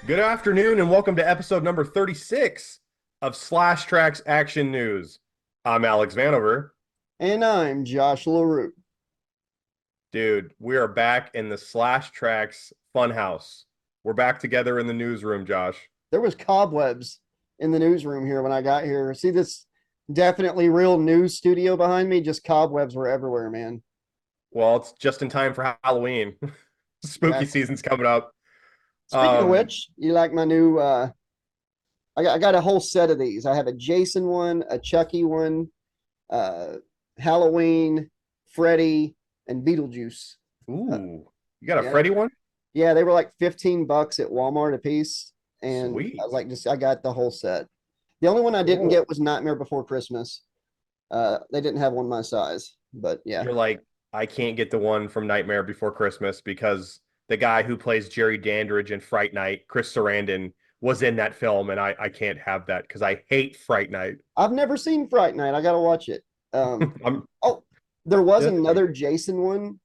Good afternoon and welcome to episode number 36 of Slash Trax Action News. I'm Alex Vanover. And I'm Josh LaRue. Dude, we are back in the Slash Trax Funhouse. We're back together in the newsroom, Josh. There was cobwebs in the newsroom here when I got here. See this definitely real news studio behind me? Just cobwebs were everywhere, man. Well, it's just in time for Halloween. Spooky Exactly. season's coming up. Speaking of Um, which, you like my new I got a whole set of these. I have a Jason one, a Chucky one, uh Halloween, Freddy, and Beetlejuice. Uh, ooh, you got a yeah. Freddy one? Yeah, they were like 15 bucks at Walmart a piece. And I Sweet. was like, just I got the whole set. The only one I didn't Cool. get was Nightmare Before Christmas. They didn't have one my size, but yeah, You're like, I can't get the one from Nightmare Before Christmas because the guy who plays Jerry Dandridge in Fright Night, Chris Sarandon, was in that film, and I can't have that because I hate Fright Night. I've never seen Fright Night. I gotta watch it. I'm Oh, there was just like, another Jason one.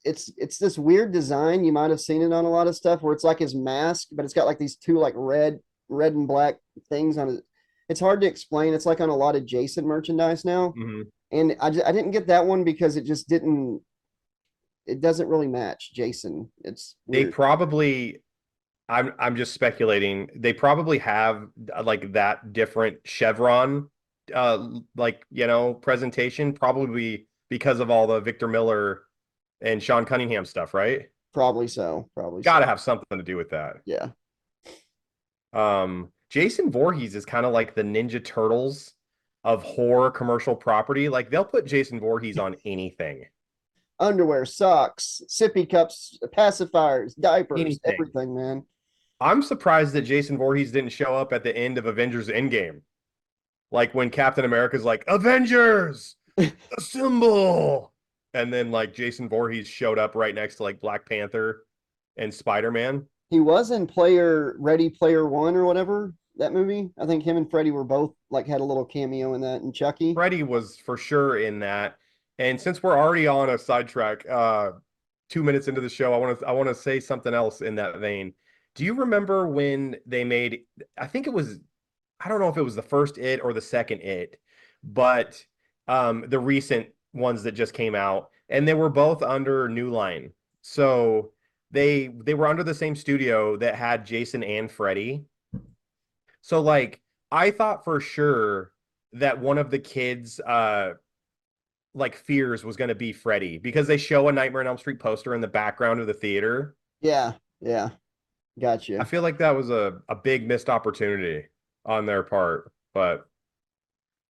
It's this weird design. You might have seen it on a lot of stuff where it's like his mask, but it's got like these two like red and black things on it. It's hard to explain. It's like on a lot of Jason merchandise now, mhm. and I didn't get that one because it just didn't. It doesn't really match Jason. It's They weird. probably. I'm just speculating. They probably have like that different chevron, presentation, probably because of all the Victor Miller and Sean Cunningham stuff, right? Probably so. Probably Got to so. have something to do with that. Yeah. Jason Voorhees is kind of like the Ninja Turtles of horror commercial property. Like they'll put Jason Voorhees on anything, Underwear, socks, sippy cups, pacifiers, diapers, anything. everything, man. I'm surprised that Jason Voorhees didn't show up at the end of Avengers Endgame. Like when Captain America's like, Avengers, assemble. And then like Jason Voorhees showed up right next to like Black Panther and Spider-Man. He was in Player Ready Player One or whatever that movie. I think him and Freddie were both like had a little cameo in that, and Chucky. Freddy was for sure in that. And since we're already on a sidetrack, 2 minutes into the show, I want to say something else in that vein. Do you remember when they made? I think it was. I don't know if it was the first It or the second It, but the recent ones that just came out, and they were both under New Line. So they were under the same studio that had Jason and Freddy. So like I thought for sure that one of the kids like fears was going to be Freddy because they show a Nightmare on Elm Street poster in the background of the theater. Yeah, yeah, I gotcha. feel like that was a big missed opportunity on their part, but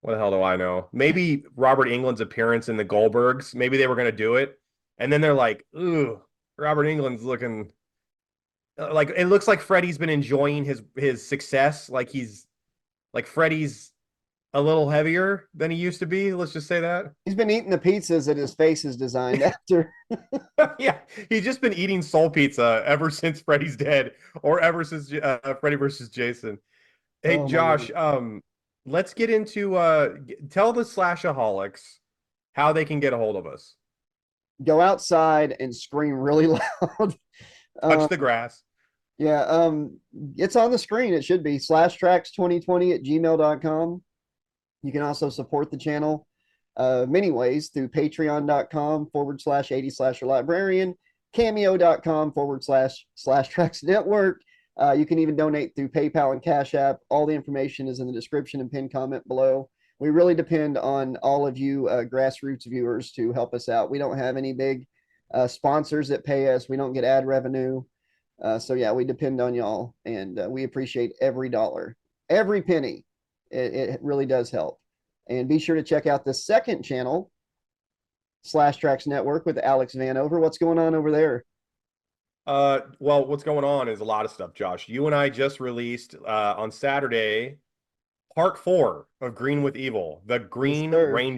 what the hell do I know? Maybe Robert England's appearance in the Goldbergs, maybe they were going to do it. And then they're like, ooh, Robert England's looking like it looks like Freddy's been enjoying his success. Like Freddy's a little heavier than he used to be. Let's just say that. He's been eating the pizzas that his face is designed after. Yeah, he's just been eating soul pizza ever since Freddy's dead, or ever since Freddy versus Jason. Hey, Oh my Josh, god. let's get into tell the slashaholics how they can get a hold of us. Go outside and scream really loud. Touch Um, the grass. yeah, it's on the screen. It should be slash tracks 2020 at gmail.com. You can also support the channel many ways through patreon.com/ 80 slasher librarian, cameo.com/ tracks network. You can even donate through PayPal and Cash App. All the information is in the description and pinned comment below. We really depend on all of you grassroots viewers to help us out. We don't have any big sponsors that pay us. We don't get ad revenue. So yeah, we depend on y'all, and we appreciate every dollar, every penny. It really does help. And be sure to check out the second channel, Slash Tracks Network, with Alex Vanover. What's going on over there? Well, what's going on is a lot of stuff, Josh. You and I just released on Saturday part 4 of Green with Evil, Yes,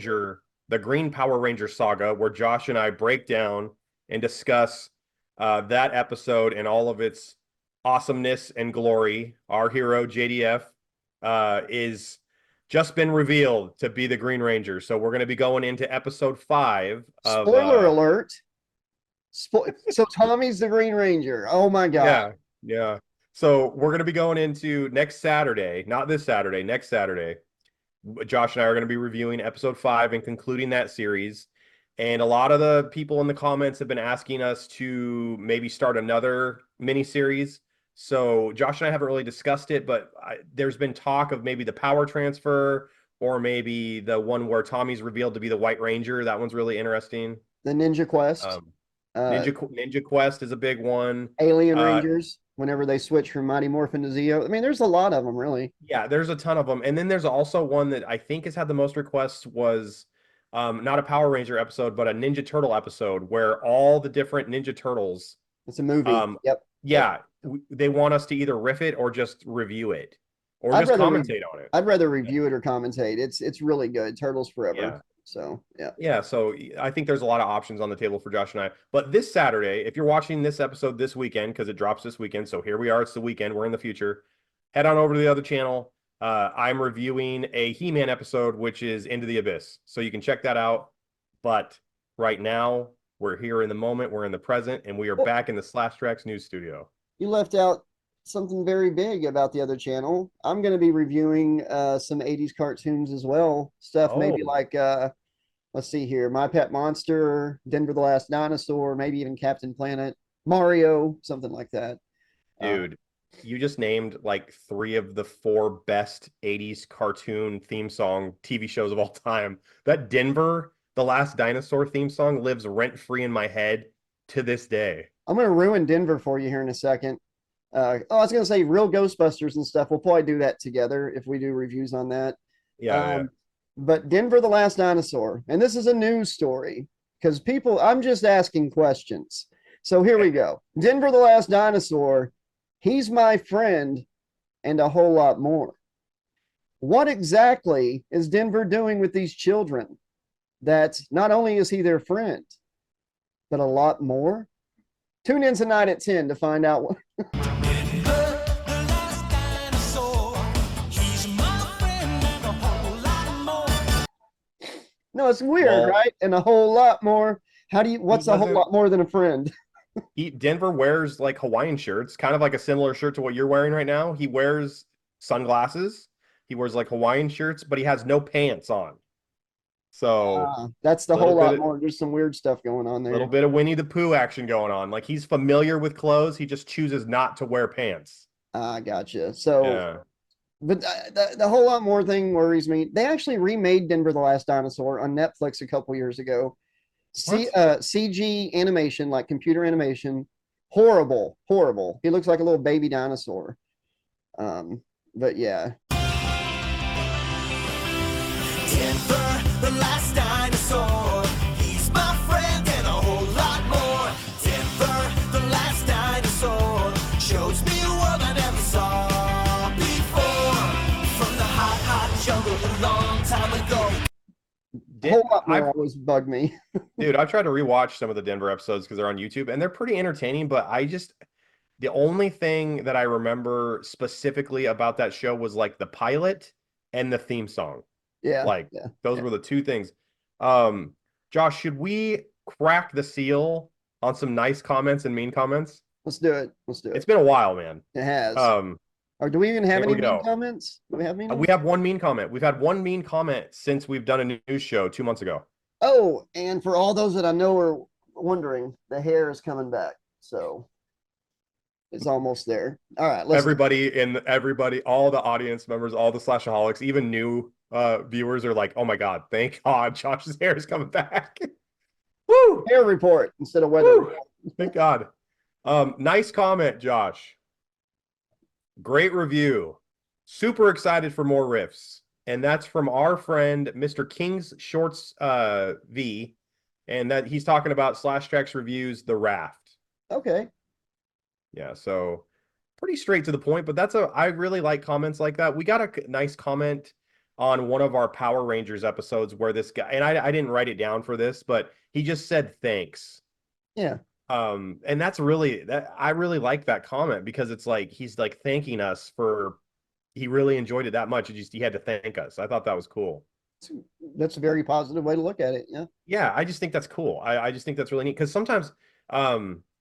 sir. The Green Power Ranger saga, where Josh and I break down and discuss that episode and all of its awesomeness and glory. Our hero, JDF, is just been revealed to be the Green Ranger. So we're going to be going into episode 5 of, Spoiler alert. So Tommy's the Green Ranger. Oh my God. yeah, yeah. So we're going to be going into next Saturday, not this Saturday, next Saturday. Josh and I are going to be reviewing episode 5 and concluding that series. And a lot of the people in the comments have been asking us to maybe start another mini series. So Josh and I haven't really discussed it, but there's been talk of maybe the power transfer or maybe the one where Tommy's revealed to be the White Ranger. That one's really interesting. The Ninja Quest, Um, uh, Ninja Quest is a big one. Alien Uh, Rangers, whenever they switch from Mighty Morphin to Zeo. I mean, there's a lot of them, really. Yeah, there's a ton of them. And then there's also one that I think has had the most requests was not a Power Ranger episode, but a Ninja Turtle episode where all the different Ninja Turtles, It's a movie. um, Yep. Yep. yeah, they want us to either riff it or just review it or I'd just rather commentate on it. I'd rather review it or commentate. It's really good. Turtles Yeah. forever. So yeah. Yeah, so I think there's a lot of options on the table for Josh and I. But this Saturday, if you're watching this episode this weekend, because it drops this weekend, so here we are, it's the weekend, we're in the future. Head on over to the other channel. I'm reviewing a He-Man episode, which is Into the Abyss. So you can check that out. But right now, we're here in the moment, we're in the present, and we are Well, back in the Slash Trax news studio. you left out something very big about the other channel. I'm going to be reviewing some 80s cartoons as well. Stuff maybe Oh, like let's see here, My Pet Monster, Denver the Last Dinosaur, maybe even Captain Planet, Mario, something like that. Uh, dude, you just named like 3 of the 4 best 80s cartoon theme song TV shows of all time. That Denver, the Last Dinosaur theme song lives rent free in my head to this day. I'm going to ruin Denver for you here in a second. I was going to say real Ghostbusters and stuff. We'll probably do that together if we do reviews on that. Yeah, yeah. Um, but Denver the Last Dinosaur, and this is a news story because people, I'm just asking questions. So here we go. Denver the Last Dinosaur, he's my friend, and a whole lot more. What exactly is Denver doing with these children? That not only is he their friend, but a lot more? Tune in tonight at 10 to find out what. No, it's weird, Well, right? And a whole lot more. he What's a whole doesn't lot more than a friend? Denver wears like Hawaiian shirts, kind of like a similar shirt to what you're wearing right now. He wears sunglasses. He wears like Hawaiian shirts, but he has no pants on. So That's the little whole bit lot of more. There's some weird stuff going on little there. bit of Winnie the Pooh action going on. Like he's familiar with clothes, he just chooses not to wear pants. I gotcha. So, Yeah. but the whole lot more thing worries me. They actually remade Denver the Last Dinosaur on Netflix a couple years ago. What? CG animation, like computer animation, horrible, horrible. He looks like a little baby dinosaur. But yeah, Denver, the last dinosaur. He's my friend and a whole lot more. Denver, the last dinosaur. Shows me a world I never saw before. From the hot, hot jungle a long time ago. a whole lot more I've always bugged me. Dude, I've tried to rewatch some of the Denver episodes because they're on YouTube and they're pretty entertaining, but the only thing that I remember specifically about that show was like the pilot and the theme song. Yeah, Like yeah, those yeah. were the 2 things. Um, Josh, should we crack the seal on some nice comments and mean comments? Let's do it. Let's do It's it. been a while, man. It has. Um, Or do we even have Here any we mean go. comments? Do we have mean We ones? have one mean comment. We've had one mean comment since we've done a news show 2 months ago. Oh, and for all those that I know are wondering, the hair is coming back. So it's almost there. All right, let's Everybody, all the audience members, all the Slashaholics, even new viewers are like, oh my God, thank God Josh's hair is coming back. Woo! hair report instead of weather Woo! report. Thank God. Nice comment, Josh. Great review. Super excited for more riffs. And that's from our friend, Mr. King's Shorts V. And that he's talking about Slash Trax reviews, The Raft. Okay. Yeah, so pretty straight to the point, but I really like comments like that. We got a nice comment on one of our Power Rangers episodes where this guy, and I didn't write it down for this, but he just said thanks. Yeah. And that's really that I really like that comment because it's like he's like thanking us for he really enjoyed it that much. He had to thank us. I thought that was cool. That's a very positive way to look at it. Yeah. Yeah, I just think that's cool. I just think that's really neat because sometimes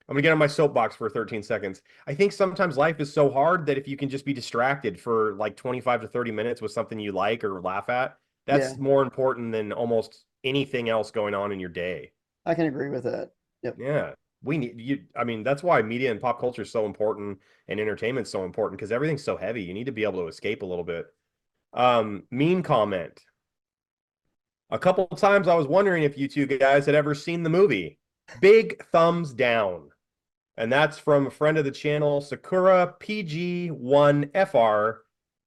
I'm gonna get on my soapbox for 13 seconds. I think sometimes life is so hard that if you can just be distracted for like 25 to 30 minutes with something you like or laugh at, Yeah, that's more important than almost anything else going on in your day. I can agree with that. Yep. Yeah. We need you. I mean, that's why media and pop culture is so important and entertainment's so important because everything's so heavy. You need to be able to escape a little bit. Mean comment. A couple times I was wondering if you two guys had ever seen the movie. Big thumbs down. And that's from a friend of the channel, Sakura PG1FR.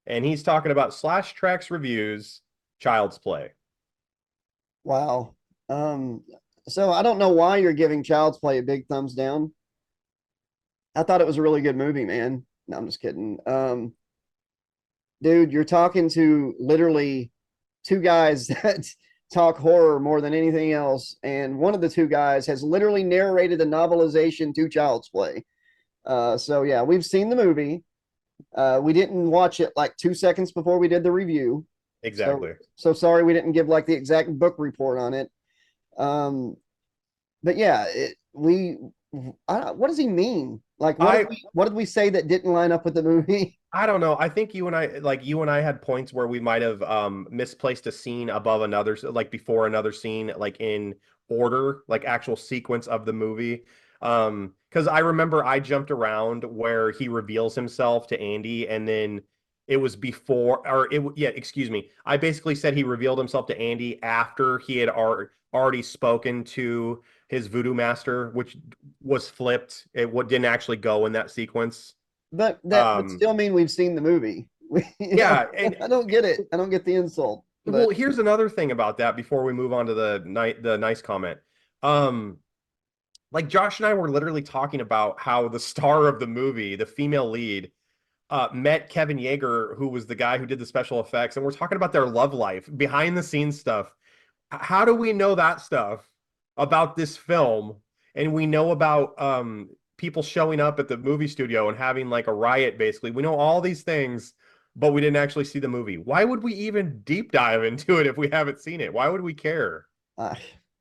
And he's talking about Slash Trax reviews, Child's Play. Wow. So I don't know why you're giving Child's Play a big thumbs down. I thought it was a really good movie, man. No, I'm just kidding. Dude, you're talking to literally two guys that talk horror more than anything else, and one of the two guys has literally narrated the novelization to Child's Play. So yeah, we've seen the movie. We didn't watch it like 2 seconds before we did the review. Exactly. So sorry we didn't give like the exact book report on it. But yeah, what does he mean? Like, what did we say that didn't line up with the movie? I don't know. I think you and I had points where we might have misplaced a scene above another, like before another scene, like in order, like actual sequence of the movie. Because I remember I jumped around where he reveals himself to Andy, and then it was before, or yeah, excuse me. I basically said he revealed himself to Andy after he had already spoken to his voodoo master, which was flipped. It didn't actually go in that sequence. But that would still mean we've seen the movie. Yeah, and I don't get it. I don't get the insult. well, here's another thing about that before we move on to the nice comment. Like Josh and I were literally talking about how the star of the movie, the female lead, met Kevin Yeager, who was the guy who did the special effects, and we're talking about their love life, behind the scenes stuff. How do we know that stuff about this film? And we know about people showing up at the movie studio and having like a riot, basically. We know all these things, but we didn't actually see the movie. Why would we even deep dive into it if we haven't seen it? Why would we care?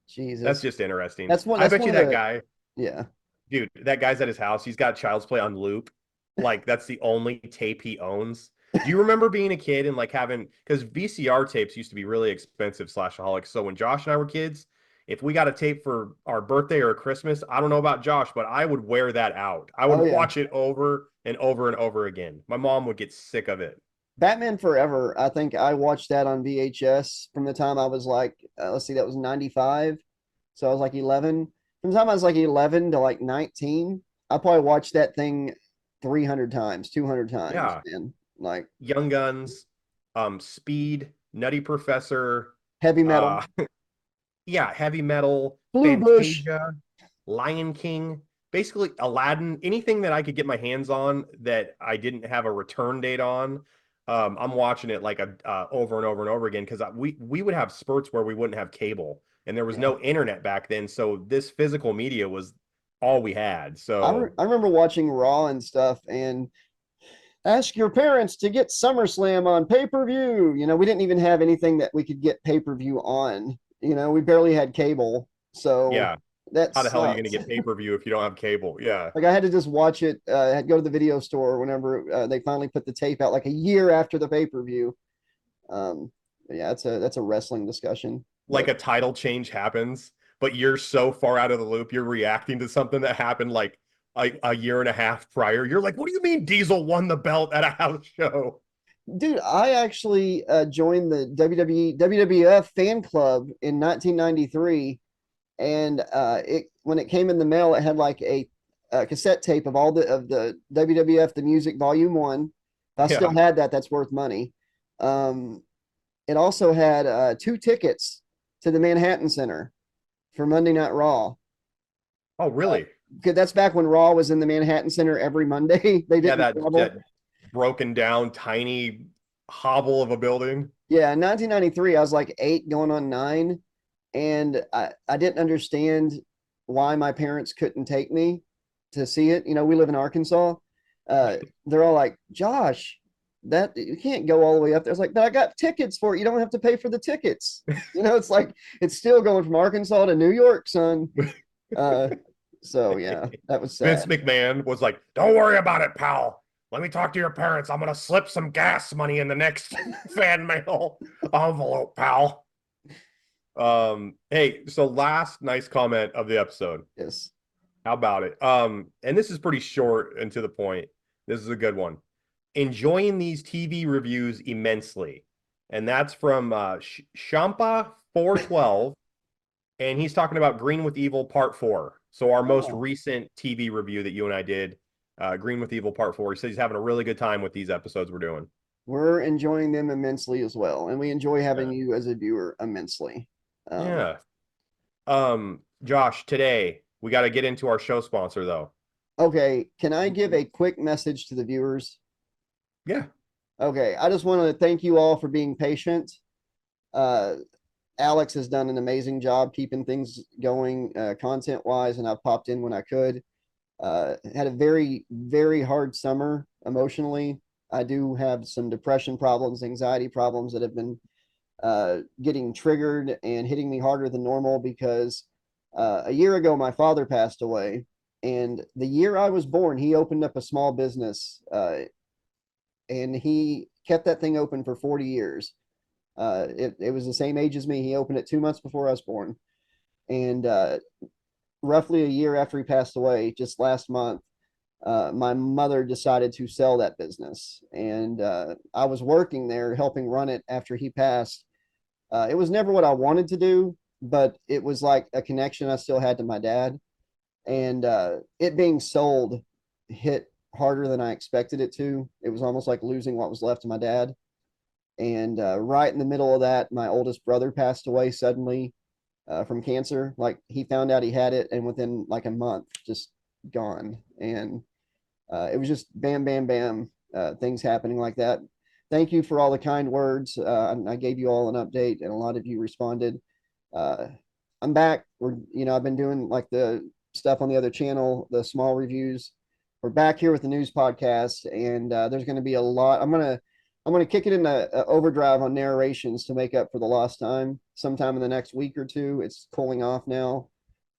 Jesus. That's just interesting. That's I bet you that guy, yeah. dude, that guy's at his house. He's got Child's Play on loop. Like that's the only tape he owns. Do you remember being a kid and like having, because VCR tapes used to be really expensive, slashaholics. So when Josh and I were kids, if we got a tape for our birthday or Christmas, I don't know about Josh, but I would wear that out. I would watch it over and over and over again. My mom would get sick of it. Batman Forever. I think I watched that on VHS from the time I was like, let's see, that was 95. So I was like 11. From the time I was like 11 to like 19, I probably watched that thing 300 times, 200 times. Yeah. And like Young Guns, Speed, Nutty Professor, Heavy Metal. Yeah, Heavy Metal, Blue Bush, Fantasia, Lion King, basically Aladdin, anything that I could get my hands on that I didn't have a return date on. I'm watching it like over and over and over again because we would have spurts where we wouldn't have cable and there was no internet back then, so this physical media was all we had. So I remember watching Raw and stuff, and ask your parents to get SummerSlam on pay-per-view. You know, we didn't even have anything that we could get pay-per-view on. You know, we barely had cable. So yeah, that's how the hell are you going to get pay-per-view if you don't have cable? Yeah, like I had to just watch it. I had to go to the video store whenever they finally put the tape out, like a year after the pay-per-view. Yeah, that's a wrestling discussion. Like a title change happens, but you're so far out of the loop, you're reacting to something that happened like a year and a half prior. You're like, what do you mean Diesel won the belt at a house show? Dude, I actually joined the WWF fan club in 1993, and when it came in the mail, it had like a cassette tape of all the WWF the Music Volume 1. If I still had that, that's worth money. It also had 2 tickets to the Manhattan Center for Monday Night Raw. Oh, really? Because that's back when Raw was in the Manhattan Center every Monday. They didn't that broken down tiny hovel of a building. Yeah, in 1993, I was like 8 going on 9, and I didn't understand why my parents couldn't take me to see it. You know, we live in Arkansas. They're all like, Josh, that you can't go all the way up there. It's like, but I got tickets for it. You don't have to pay for the tickets. You know, it's like it's still going from Arkansas to New York, son. So yeah, that was Vince sad. McMahon was like, "Don't worry about it, pal. Let me talk to your parents. I'm gonna slip some gas money in the next fan mail envelope, pal." Hey, so last nice comment of the episode. Yes. How about it? And this is pretty short and to the point. This is a good one. Enjoying these TV reviews immensely. And that's from Shampa 412. And he's talking about Green with Evil Part 4. So our most Oh. recent TV review that you and I did, Green with Evil Part 4. He says he's having a really good time with these episodes we're doing. We're enjoying them immensely as well, and we enjoy having you as a viewer immensely. Yeah. Josh, today we got to get into our show sponsor though. Okay, can I give a quick message to the viewers? Yeah. Okay, I just want to thank you all for being patient. Alex has done an amazing job keeping things going content wise, and I've popped in when I could. Had a very, very hard summer emotionally. I do have some depression problems, anxiety problems that have been getting triggered and hitting me harder than normal because a year ago my father passed away, and the year I was born he opened up a small business, and he kept that thing open for 40 years. It was the same age as me. He opened it 2 months before I was born, and roughly a year after he passed away, just last month, my mother decided to sell that business, and I was working there helping run it after he passed. It was never what I wanted to do, but it was like a connection I still had to my dad, and it being sold hit harder than I expected it to. It was almost like losing what was left of my dad. And right in the middle of that, my oldest brother passed away suddenly from cancer. Like he found out he had it, and within like a month, just gone. And it was just bam, bam, bam, things happening like that. Thank you for all the kind words. I gave you all an update, and a lot of you responded. Uh, I'm back. I've been doing like the stuff on the other channel, the small reviews. We're back here with the news podcast, and there's going to be a lot. I'm gonna kick it into overdrive on narrations to make up for the lost time. Sometime in the next week or two, it's cooling off now.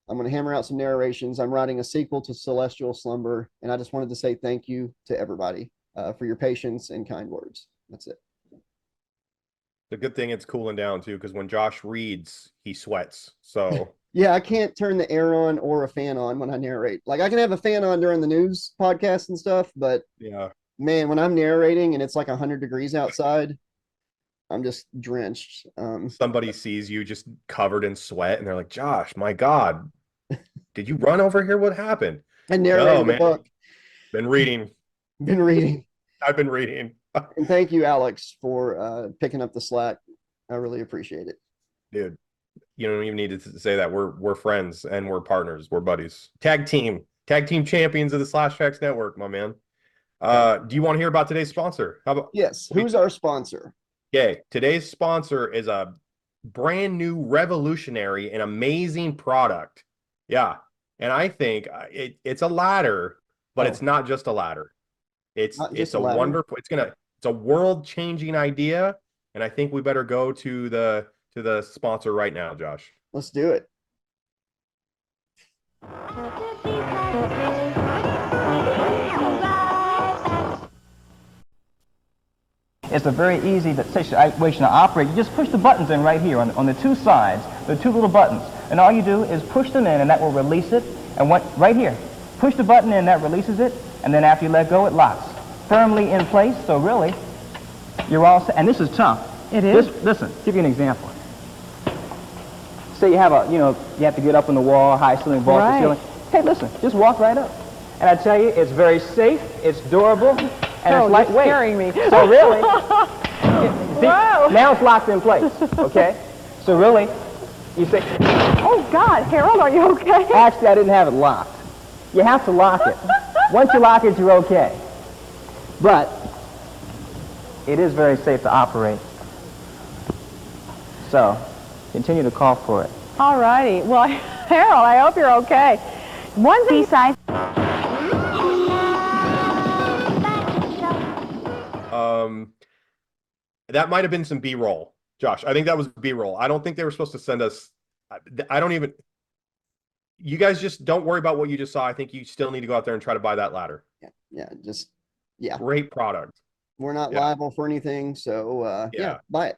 I'm gonna hammer out some narrations. I'm writing a sequel to Celestial Slumber, and I just wanted to say thank you to everybody for your patience and kind words. That's it. The good thing it's cooling down too, because when Josh reads, he sweats. So Yeah, I can't turn the air on or a fan on when I narrate. Like I can have a fan on during the news podcast and stuff, but yeah. man, when I'm narrating and it's like 100 degrees outside, I'm just drenched. Somebody sees you just covered in sweat and they're like, Josh, my God, did you run over here? What happened? I narrated the book. Been reading. Been reading. I've been reading. And thank you, Alex, for picking up the slack. I really appreciate it. Dude, you don't even need to say that. We're friends and we're partners. We're buddies. Tag team champions of the Slash Trax Network, my man. Do you want to hear about today's sponsor? How about Yes. Who's our sponsor? Okay, today's sponsor is a brand new, revolutionary, and amazing product. Yeah, and I think it's a ladder, but it's not just a ladder. It's a wonderful. It's a world-changing idea, and I think we better go to the sponsor right now, Josh. Let's do it. It's a very easy situation to operate. You just push the buttons in right here on the two sides. There are two little buttons. And all you do is push them in, and that will release it. And right here, push the button in, that releases it. And then after you let go, it locks firmly in place. So really, you're all set. And this is tough. It is? Listen, give you an example. Say you have you have to get up on the wall, high ceiling, vault the ceiling. Hey, listen, just walk right up. And I tell you, it's very safe, it's durable, and it's lightweight. You're scaring me. So really, Whoa. now it's locked in place, okay? So really, you say, Oh, God, Harold, are you okay? actually, I didn't have it locked. You have to lock it. Once you lock it, you're okay. But it is very safe to operate. So continue to call for it. All righty. Well, Harold, I hope you're okay. One B-side. That might have been some B-roll, Josh. I think that was B-roll. I don't think they were supposed to send us. I don't even. you guys just don't worry about what you just saw. I think you still need to go out there and try to buy that ladder. Yeah. Great product. We're not Yeah. liable for anything, so Yeah. buy it.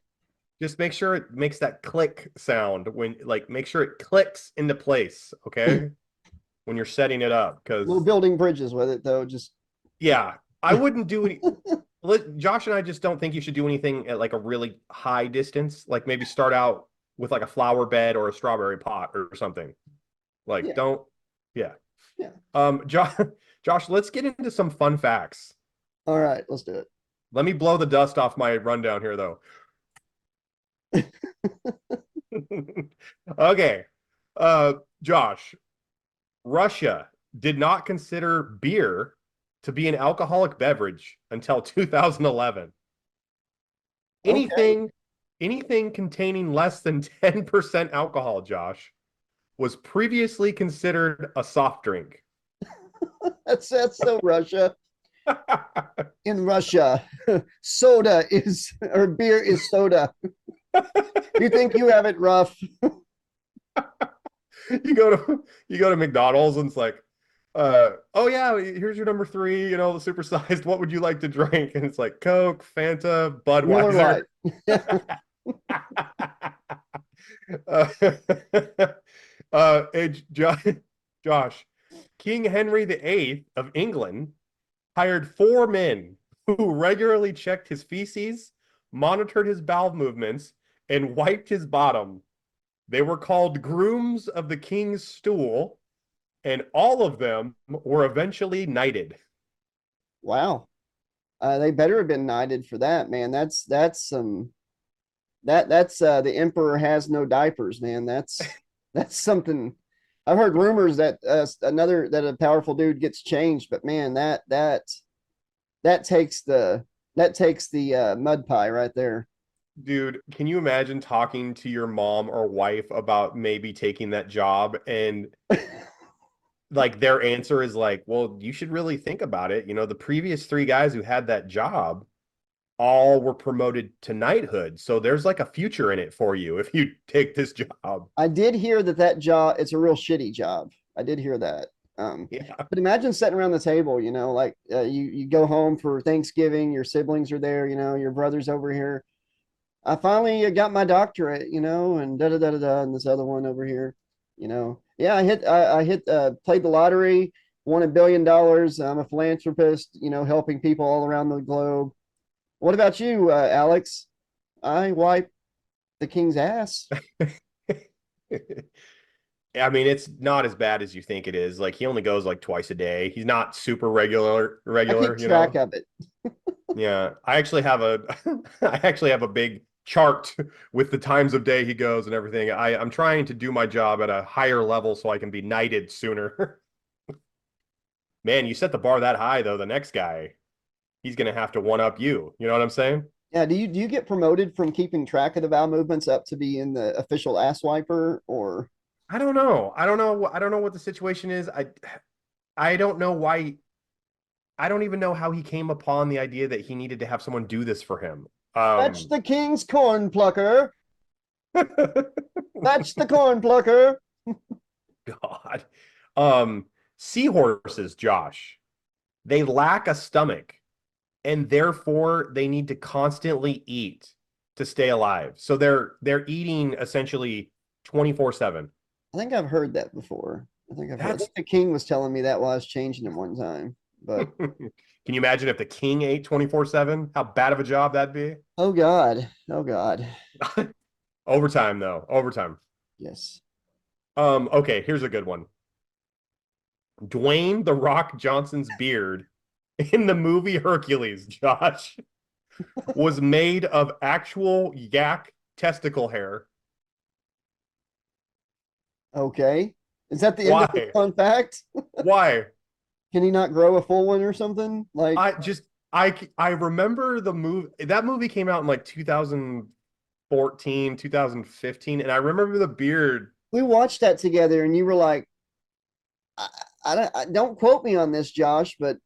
Just make sure it makes that click sound when, like, make sure it clicks into place, okay? When you're setting it up, because We're building bridges with it, though. Just yeah, I wouldn't do any. Josh and I just don't think you should do anything at like a really high distance. Like maybe start out with like a flower bed or a strawberry pot or something. Like Yeah. don't, yeah. Yeah. Josh, let's get into some fun facts. All right, let's do it. Let me blow the dust off my rundown here, though. Okay. Josh, Russia did not consider beer to be an alcoholic beverage until 2011. Okay. Anything containing less than 10% alcohol, Josh, was previously considered a soft drink. That's so Russia. In Russia, soda is, or beer is soda. You think you have it rough? You go to McDonald's and it's like, oh yeah, here's your number 3, you know, the supersized. What would you like to drink? And it's like Coke, Fanta, Budweiser. Hey, Josh, King Henry VIII of England hired 4 men who regularly checked his feces, monitored his bowel movements, and wiped his bottom. They were called grooms of the king's stool, and all of them were eventually knighted. Wow. They better have been knighted for that, man. That's some that's the emperor has no diapers, man. That's something. I've heard rumors that that a powerful dude gets changed, but man, that takes the mud pie right there. Dude, can you imagine talking to your mom or wife about maybe taking that job, and like their answer is like, well, you should really think about it. You know, the previous 3 guys who had that job all were promoted to knighthood. So there's like a future in it for you if you take this job. I did hear that job, it's a real shitty job. I did hear that. Yeah. But imagine sitting around the table, you know, like you go home for Thanksgiving, your siblings are there, you know, your brother's over here. I finally got my doctorate, you know, and da da da da da, and this other one over here, you know. Yeah, played the lottery, won $1 billion. I'm a philanthropist, you know, helping people all around the globe. What about you, Alex? I wipe the king's ass. I mean, it's not as bad as you think it is. Like he only goes like twice a day. He's not super regular, I keep you track know. of it. Yeah, I actually have a big chart with the times of day he goes and everything. I'm trying to do my job at a higher level so I can be knighted sooner. Man, you set the bar that high though, the next guy, he's gonna have to one up you. You know what I'm saying? Yeah, do you get promoted from keeping track of the bowel movements up to be in the official ass wiper, or I don't know. I don't know what the situation is. I don't know why. I don't even know how he came upon the idea that he needed to have someone do this for him. fetch the king's corn plucker? Fetch the corn plucker. God. Seahorses, Josh, they lack a stomach, and therefore they need to constantly eat to stay alive. So they're eating essentially 24/7. I think I've heard that before. I think the king was telling me that while I was changing him one time. But can you imagine if the king ate 24/7? How bad of a job that'd be? oh God. Oh God. Overtime, though. Overtime. Yes. Okay, here's a good one. Dwayne "The Rock" Johnson's beard in the movie Hercules, Josh, was made of actual yak testicle hair. Okay. Is that the end of the fun fact? Why? Can he not grow a full one or something? Like I remember the movie. That movie came out in like 2014, 2015, and I remember the beard. We watched that together, and you were like, don't quote me on this, Josh, but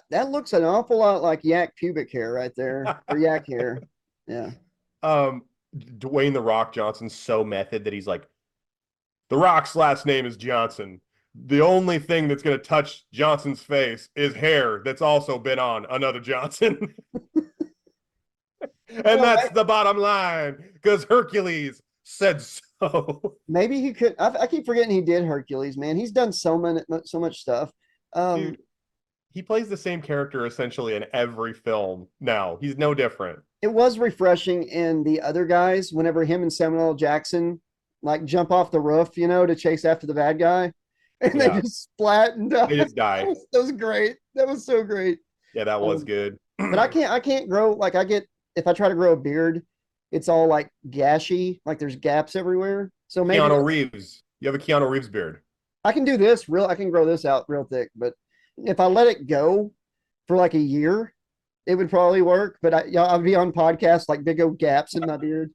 that looks an awful lot like yak pubic hair right there, or yak hair. Yeah. Dwayne "The Rock" Johnson's so method that he's like, The Rock's last name is Johnson. The only thing that's going to touch Johnson's face is hair that's also been on another Johnson. And that's the bottom line because Hercules said so. Maybe he could. I keep forgetting he did Hercules, man. He's done so much stuff. Dude, he plays the same character essentially in every film now. He's no different. It was refreshing in the other guys whenever him and Samuel L. Jackson like jump off the roof, to chase after the bad guy, and they just splat and die. They just die. That was great. That was so great. Yeah, that was good. But I can't grow like if I try to grow a beard, it's all like gashy, like there's gaps everywhere. So maybe Keanu Reeves. You have a Keanu Reeves beard. I can do this I can grow this out real thick, but if I let it go for like a year, it would probably work. But I'll be on podcasts like big old gaps in my beard.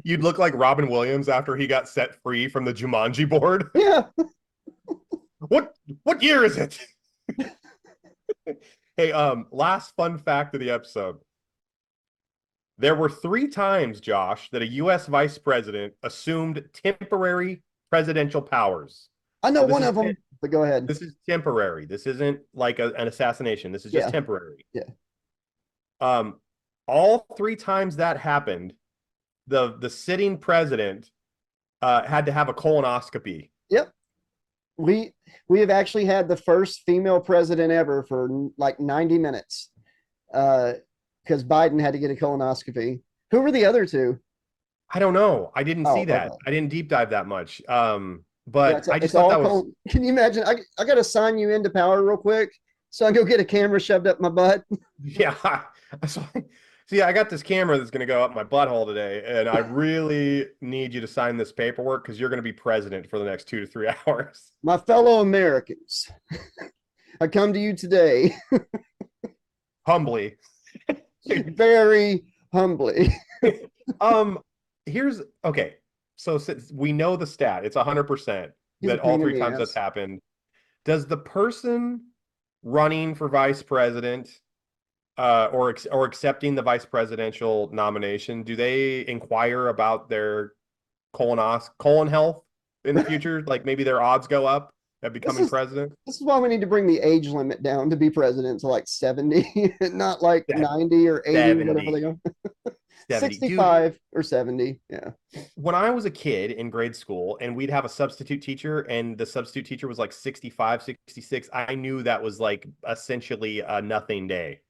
You'd look like Robin Williams after he got set free from the Jumanji board. Yeah. What year is it? Hey, last fun fact of the episode. There were 3 times, Josh, that a U.S. vice president assumed temporary presidential powers. I know one of them, but go ahead. This is temporary. This isn't like an assassination. This is just temporary. Yeah. All 3 times that happened, the sitting president had to have a colonoscopy. Yep. We have actually had the first female president ever for like 90 minutes. Because Biden had to get a colonoscopy. Who were the other 2? I don't know. I didn't see that. Okay. I didn't deep dive that much. But Yeah, I just thought that was. Can you imagine? I got to sign you into power real quick, so I go get a camera shoved up my butt. Yeah. See, I got this camera that's going to go up my butthole today, and I really need you to sign this paperwork because you're going to be president for the next 2 to 3 hours. My fellow Americans, I come to you today Humbly. very humbly. Here's okay. So since we know the stat, it's 100% He's that a all pain in 3 the times ass. that's happened. Does the person running for vice president or accepting the vice presidential nomination, do they inquire about their colon health in the future? Like maybe their odds go up at becoming president? This is why we need to bring the age limit down to be president to like 70, not like 90 or 80, 70. whatever they go. 70. 65 or 70. Yeah. When I was a kid in grade school and we'd have a substitute teacher and the substitute teacher was like 65, 66, I knew that was like essentially a nothing day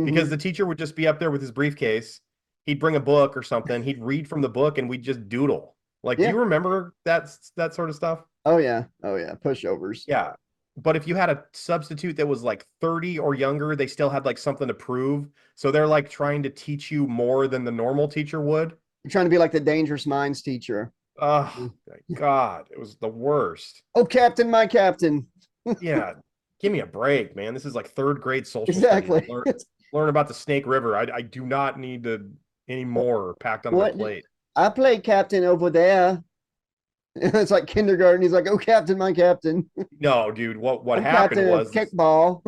because the teacher would just be up there with his briefcase. He'd bring a book or something. He'd read from the book and we'd just doodle. Like, do you remember that sort of stuff? Oh yeah. Pushovers. Yeah. But if you had a substitute that was like 30 or younger, they still had like something to prove. So they're like trying to teach you more than the normal teacher would. You're trying to be like the Dangerous Minds teacher. Oh, my God. It was the worst. Oh, Captain, my captain. Yeah. Give me a break, man. This is like 3rd grade social Exactly. studies. Learn about the Snake River. I do not need any more packed on my plate. I play captain over there. It's like kindergarten. He's like, "Oh, captain, my captain." No, dude. What I'm happened captain was of kickball.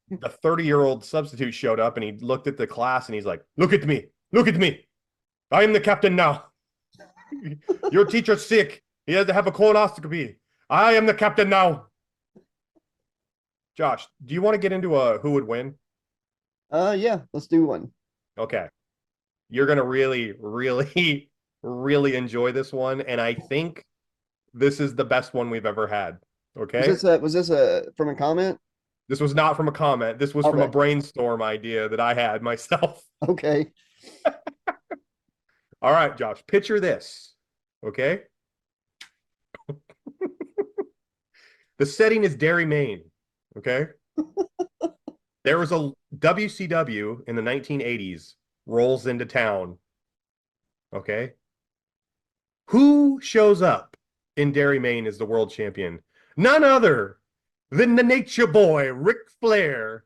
the 30-year-old substitute showed up and he looked at the class and he's like, "Look at me. Look at me. I am the captain now. Your teacher's sick. He has to have a colonoscopy. I am the captain now." Josh, do you want to get into who would win? Yeah, let's do one. Okay. You're going to really, really, really enjoy this one. And I think this is the best one we've ever had. Okay. Was this from a comment? This was not from a comment. This was from a brainstorm idea that I had myself. Okay. All right, Josh, picture this. Okay. The setting is Derry, Maine. Okay. There was a WCW in the 1980s rolls into town. Okay. Who shows up in Derry, Maine as the world champion? None other than the Nature Boy, Ric Flair.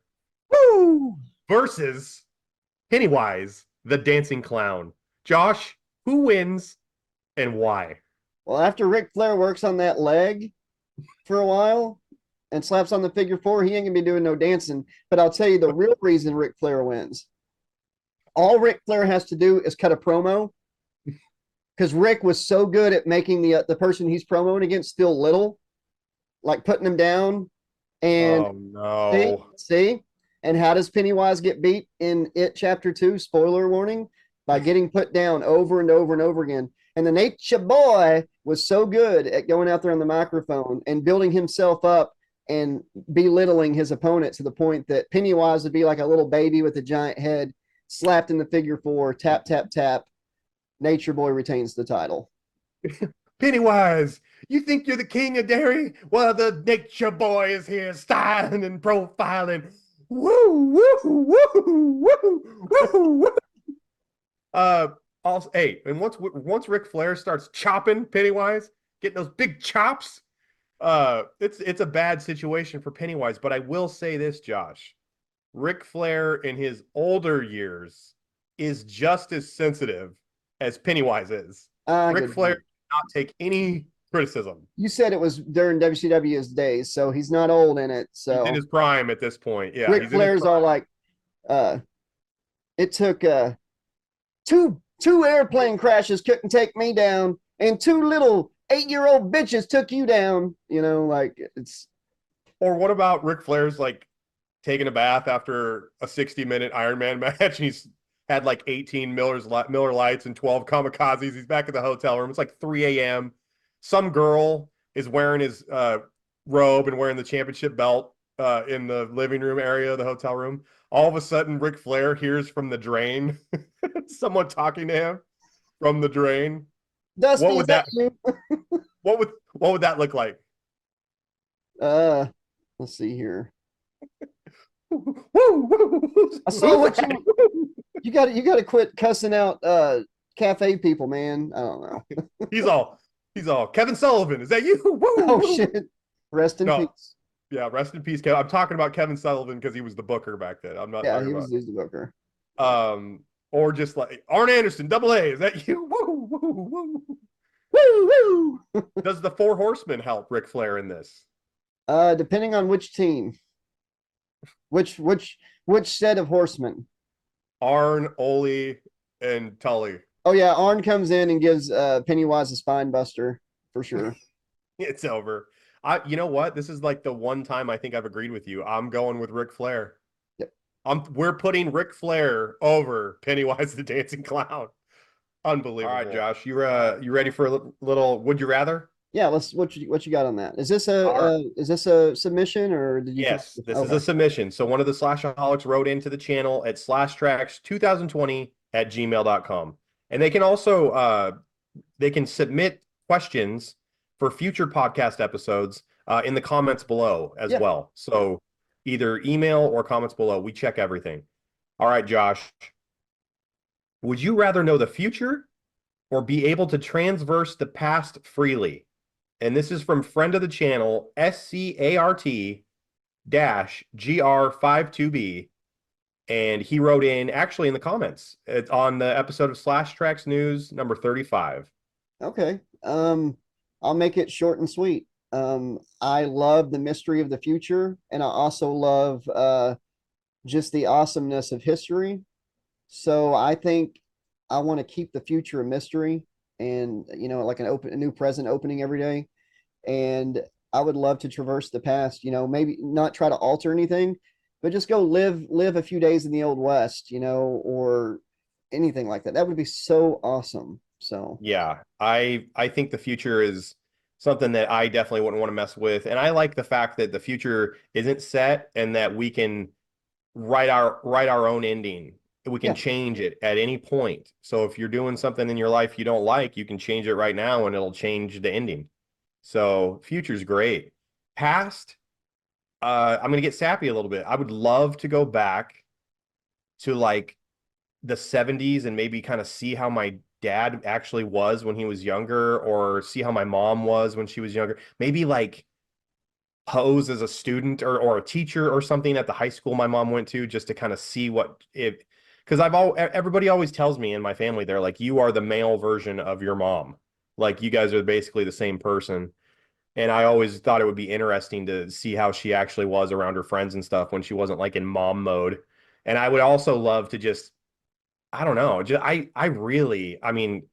Woo! Versus Pennywise, the dancing clown. Josh, who wins and why? Well, after Ric Flair works on that leg for a while and slaps on the figure 4, he ain't gonna be doing no dancing. But I'll tell you the real reason Ric Flair wins. All Ric Flair has to do is cut a promo because Rick was so good at making the person he's promoting against feel little, like putting him down. And Oh no. see, and how does Pennywise get beat in It Chapter 2? Spoiler warning: by getting put down over and over and over again. And the Nature Boy was so good at going out there on the microphone and building himself up and belittling his opponent to the point that Pennywise would be like a little baby with a giant head, slapped in the figure four, tap, tap, tap. Nature Boy retains the title. Pennywise, you think you're the king of dairy? Well, the Nature Boy is here, styling and profiling. Woo, woo, woo, woo, woo, woo. Also, hey, and once Ric Flair starts chopping Pennywise, getting those big chops, it's a bad situation for Pennywise. But I will say this, Josh, Ric Flair in his older years is just as sensitive as Pennywise is. Ric Flair did not take any criticism. You said it was during WCW's days, so he's not old in it. So he's in his prime at this point. Yeah, Ric Flair's all like, it took two airplane crashes couldn't take me down, and two little 8-year-old bitches took you down. You know, like it's. Or what about Ric Flair's like taking a bath after a 60-minute Iron Man match, and he's had like 18 Miller Lights and 12 kamikazes. He's back at the hotel room. It's like 3 a.m. Some girl is wearing his robe and wearing the championship belt in the living room area of the hotel room. All of a sudden, Ric Flair hears from the drain someone talking to him from the drain. Dusty, what would that what would that look like? Let's see here. Woo, I saw what you got to quit cussing out cafe people, man. I don't know. He's all Kevin Sullivan. Is that you? Woo, oh woo. shit. Rest in peace. Yeah, rest in peace, Kevin. I'm talking about Kevin Sullivan because he was the booker back then. I'm not talking about. He was the booker. Or just like Arn Anderson, Double A. Is that you? Woo, woo, woo. Woo, woo. Does the Four Horsemen help Ric Flair in this? Depending on which team. Which set of horsemen? Arn, Ole, and Tully. Oh yeah, Arn comes in and gives Pennywise a spine buster for sure. It's over. You know what? This is like the one time I think I've agreed with you. I'm going with Ric Flair. Yep. We're putting Ric Flair over Pennywise the Dancing Clown. Unbelievable. All right, Josh, you ready for a little Would You Rather? Yeah, what you got on that? Is this a submission or did you? Yes, this is a submission. So one of the Slashaholics wrote into the channel at slashtrax2020@gmail.com. And they can also they can submit questions for future podcast episodes in the comments below as well. So either email or comments below. We check everything. All right, Josh. Would you rather know the future or be able to transverse the past freely? And this is from friend of the channel, SCART-GR52B. And he wrote in, actually in the comments, it's on the episode of Slash Trax News number 35. Okay. I'll make it short and sweet. I love the mystery of the future, and I also love just the awesomeness of history. So I think I want to keep the future a mystery, and like a new present opening every day. And I would love to traverse the past. Maybe not try to alter anything, but just go live a few days in the Old West, or anything like that. That would be so awesome. So yeah, I think the future is something that I definitely wouldn't want to mess with. And I like the fact that the future isn't set and that we can write our own ending. We can change it at any point. So if you're doing something in your life you don't like, you can change it right now and it'll change the ending. So future's great. Past, I'm going to get sappy a little bit. I would love to go back to like the 70s and maybe kind of see how my dad actually was when he was younger, or see how my mom was when she was younger. Maybe like pose as a student or a teacher or something at the high school my mom went to, just to kind of see because everybody always tells me in my family, they're like, you are the male version of your mom. Like you guys are basically the same person. And I always thought it would be interesting to see how she actually was around her friends and stuff when she wasn't like in mom mode. And I would also love to just, I don't know, I mean,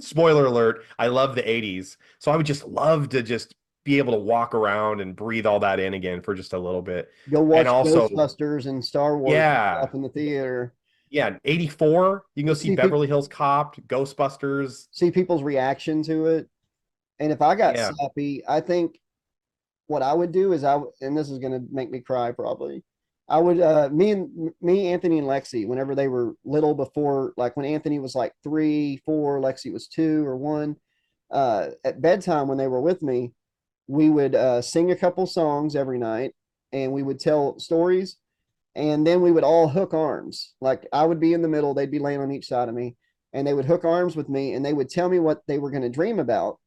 spoiler alert, I love the 80s. So I would just love to just be able to walk around and breathe all that in again for just a little bit. Go watch And also, Ghostbusters and Star Wars and yeah, stuff in the theater. yeah, 84, you can go see See Beverly Hills Cop, Ghostbusters. see people's reaction to it. And if I got Yeah. sappy, I think what I would do is and this is gonna make me cry probably. I would me, Anthony, and Lexi, whenever they were little, before, like when Anthony was like 3, 4, Lexi was 2 or 1, at bedtime when they were with me, we would sing a couple songs every night, and we would tell stories, and then we would all hook arms. Like I would be in the middle, they'd be laying on each side of me, and they would hook arms with me, and they would tell me what they were going to dream about,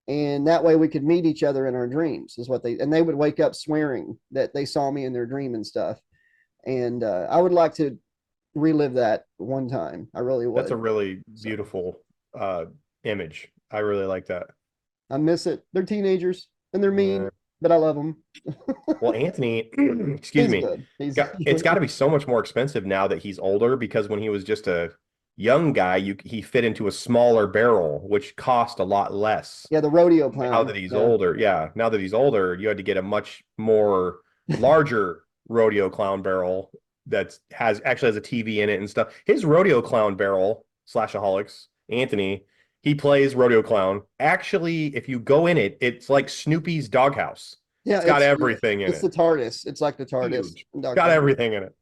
and that way we could meet each other in our dreams, is what and they would wake up swearing that they saw me in their dream and stuff. And I would like to relive that one time. I really would. That's a really beautiful image. I really like that. I miss it. They're teenagers and they're mean, but I love them. Well, Anthony, excuse me, it's got to be so much more expensive now that he's older, because when he was just a young guy, he fit into a smaller barrel, which cost a lot less. Yeah, the rodeo clown. Now that he's older, now that he's older, you had to get a much more larger rodeo clown barrel that actually has a TV in it and stuff. His rodeo clown barrel, Slashaholics, Anthony, he plays rodeo clown. Actually, if you go in it, it's like Snoopy's doghouse. Yeah, it's got everything in it. It's the TARDIS. It's like the TARDIS. It's got everything in it.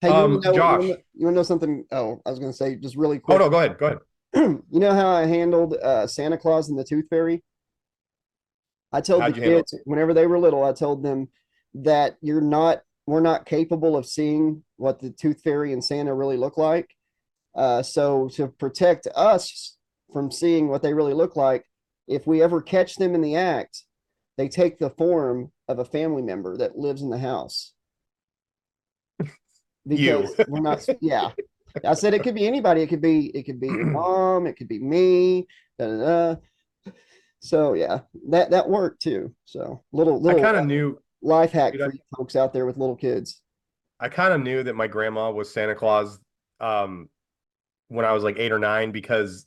Hey, Josh, you want to know something? Oh, I was going to say just really quick. Oh no, go ahead. You know how I handled Santa Claus and the Tooth Fairy? I told the kids whenever they were little, I told them that we're not capable of seeing what the Tooth Fairy and Santa really look like. So to protect us from seeing what they really look like, if we ever catch them in the act, they take the form of a family member that lives in the house. Because we're not, yeah. I said it could be anybody. It could be your mom. It could be me. Da, da, da. So yeah, that worked too. So little. I kind of knew life hack for you folks out there with little kids. I kind of knew that my grandma was Santa Claus when I was like 8 or 9, because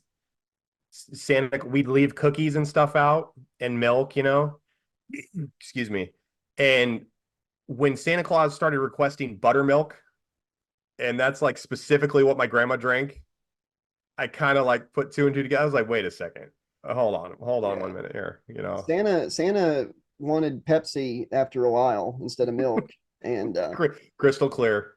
we'd leave cookies and stuff out and milk, excuse me. And when Santa Claus started requesting buttermilk, and that's like specifically what my grandma drank, I kind of like put 2 and 2 together. I was like, wait a second. Hold on 1 minute here. Santa wanted Pepsi after a while instead of milk. And crystal clear.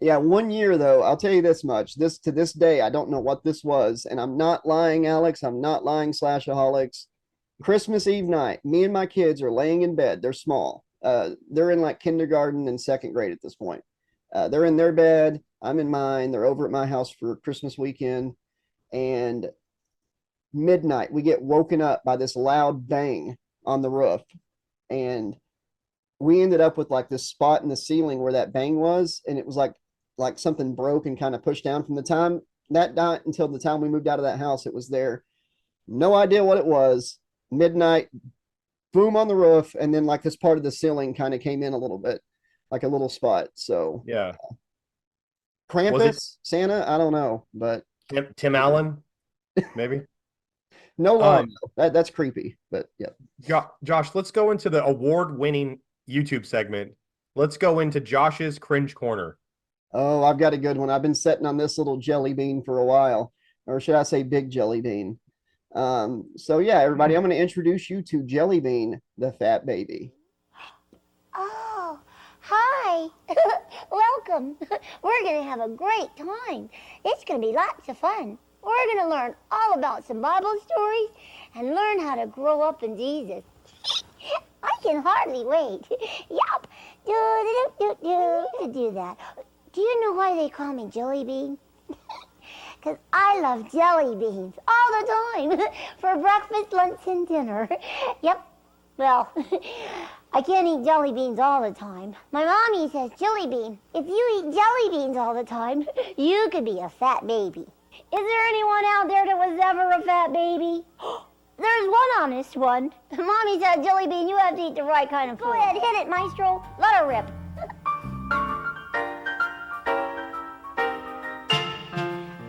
Yeah, 1 year though, I'll tell you this much. To this day, I don't know what this was, and I'm not lying, Alex. I'm not lying, Slashaholics. Christmas Eve night, me and my kids are laying in bed. They're small. They're in like kindergarten and 2nd grade at this point. They're in their bed. I'm in mine. They're over at my house for Christmas weekend. And midnight, we get woken up by this loud bang on the roof. And we ended up with like this spot in the ceiling where that bang was. And it was like something broke and kind of pushed down from the time that night until the time we moved out of that house. It was there. No idea what it was. Midnight, boom on the roof. And then like this part of the ceiling kind of came in a little bit, like a little spot. So yeah. Krampus, Santa, I don't know, but Tim Allen, maybe. No lie, that's creepy, but yeah. Josh, let's go into the award-winning YouTube segment. Let's go into Josh's Cringe Corner. Oh, I've got a good one. I've been sitting on this little jelly bean for a while, or should I say big jelly bean. So yeah, everybody, I'm going to introduce you to Jelly Bean, the fat baby. Oh, hi. Welcome. We're going to have a great time. It's going to be lots of fun. We're going to learn all about some Bible stories and learn how to grow up in Jesus. I can hardly wait. Yup. To do that. Do you know why they call me Jelly Bean? Because I love jelly beans all the time for breakfast, lunch, and dinner. Yep. Well, I can't eat jelly beans all the time. My mommy says, Jelly Bean, if you eat jelly beans all the time, you could be a fat baby. Is there anyone out there that was ever a fat baby? There's one honest one. Mommy said, Jelly Bean, you have to eat the right kind of food. Go ahead, hit it, Maestro. Let her rip.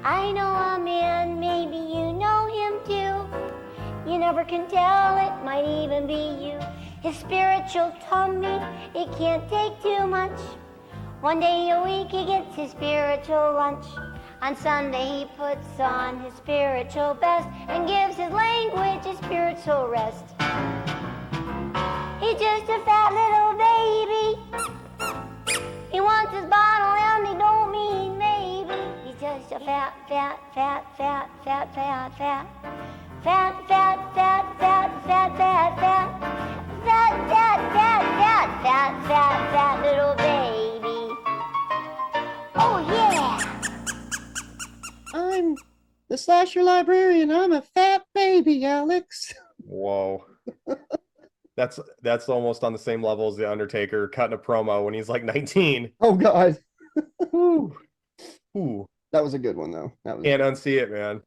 I know a man, maybe you never can tell, it might even be you. His spiritual tummy, it can't take too much. One day a week he gets his spiritual lunch. On Sunday he puts on his spiritual best and gives his language a spiritual rest. He's just a fat little baby. He wants his bottle and he don't mean maybe. He's just a fat, fat, fat, fat, fat, fat, fat. Fat, fat, fat, fat, fat, fat, fat. Fat, fat, fat, fat, fat, fat, fat little baby. Oh yeah! I'm the Slasher librarian. I'm a fat baby, Alex. Whoa. That's almost on the same level as the Undertaker cutting a promo when he's like 19. Oh God. Ooh. Ooh. That was a good one though. That was Can't unsee it, man.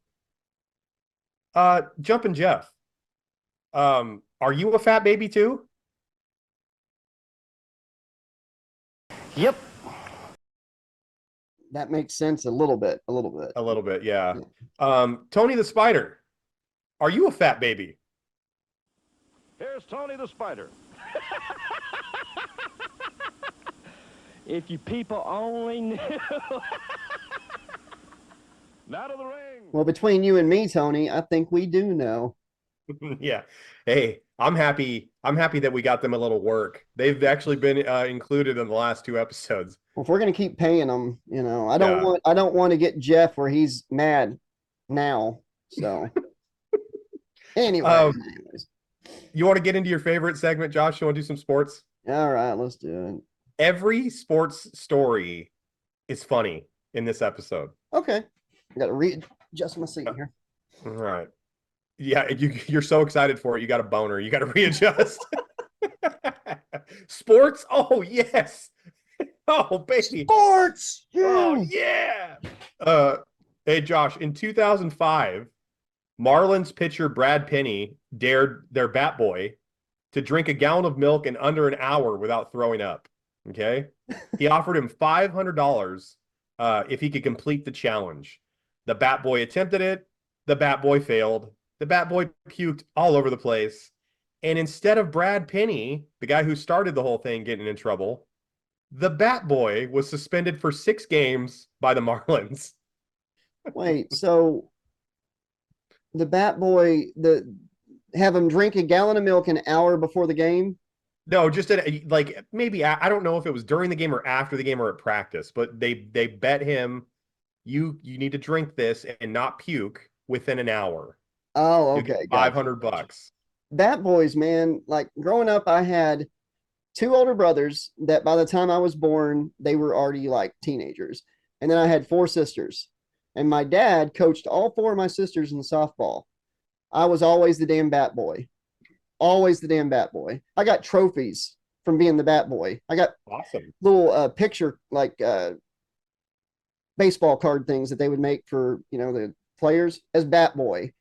Jumpin' Jeff. Are you a fat baby too? Yep. that makes sense a little bit. A little bit, yeah. Tony the Spider. Are you a fat baby? Here's Tony the Spider. If you people only knew. Now to the ring. Well, between you and me, Tony, I think we do know. Yeah. Hey, I'm happy that we got them a little work. They've actually been included in the last 2 episodes. Well, if we're gonna keep paying them, you know, I don't want to get Jeff where he's mad now. So anyways. You want to get into your favorite segment, Josh? You want to do some sports? All right, let's do it. Every sports story is funny in this episode. Okay. I got to readjust my seat here. All right. Yeah, you're so excited for it. You got a boner. You got to readjust. Sports? Oh, yes. Oh, baby. Sports! Oh, yeah. Hey, Josh, in 2005, Marlins pitcher Brad Penny dared their bat boy to drink a gallon of milk in under an hour without throwing up. Okay? He offered him $500 if he could complete the challenge. The bat boy attempted it. The bat boy failed. The bat boy puked all over the place. And instead of Brad Penny, the guy who started the whole thing, getting in trouble, the bat boy was suspended for 6 games by the Marlins. Wait, so the bat boy, have him drink a gallon of milk an hour before the game? No, just like maybe I don't know if it was during the game or after the game or at practice, but they bet him you need to drink this and not puke within an hour. Oh, okay. $500. Bat boys, man, like growing up, I had 2 older brothers that by the time I was born, they were already like teenagers. And then I had 4 sisters. And my dad coached all 4 of my sisters in softball. I was always the damn bat boy. Always the damn bat boy. I got trophies from being the bat boy. I got Awesome little picture like baseball card things that they would make for, you know, the players as bat boy.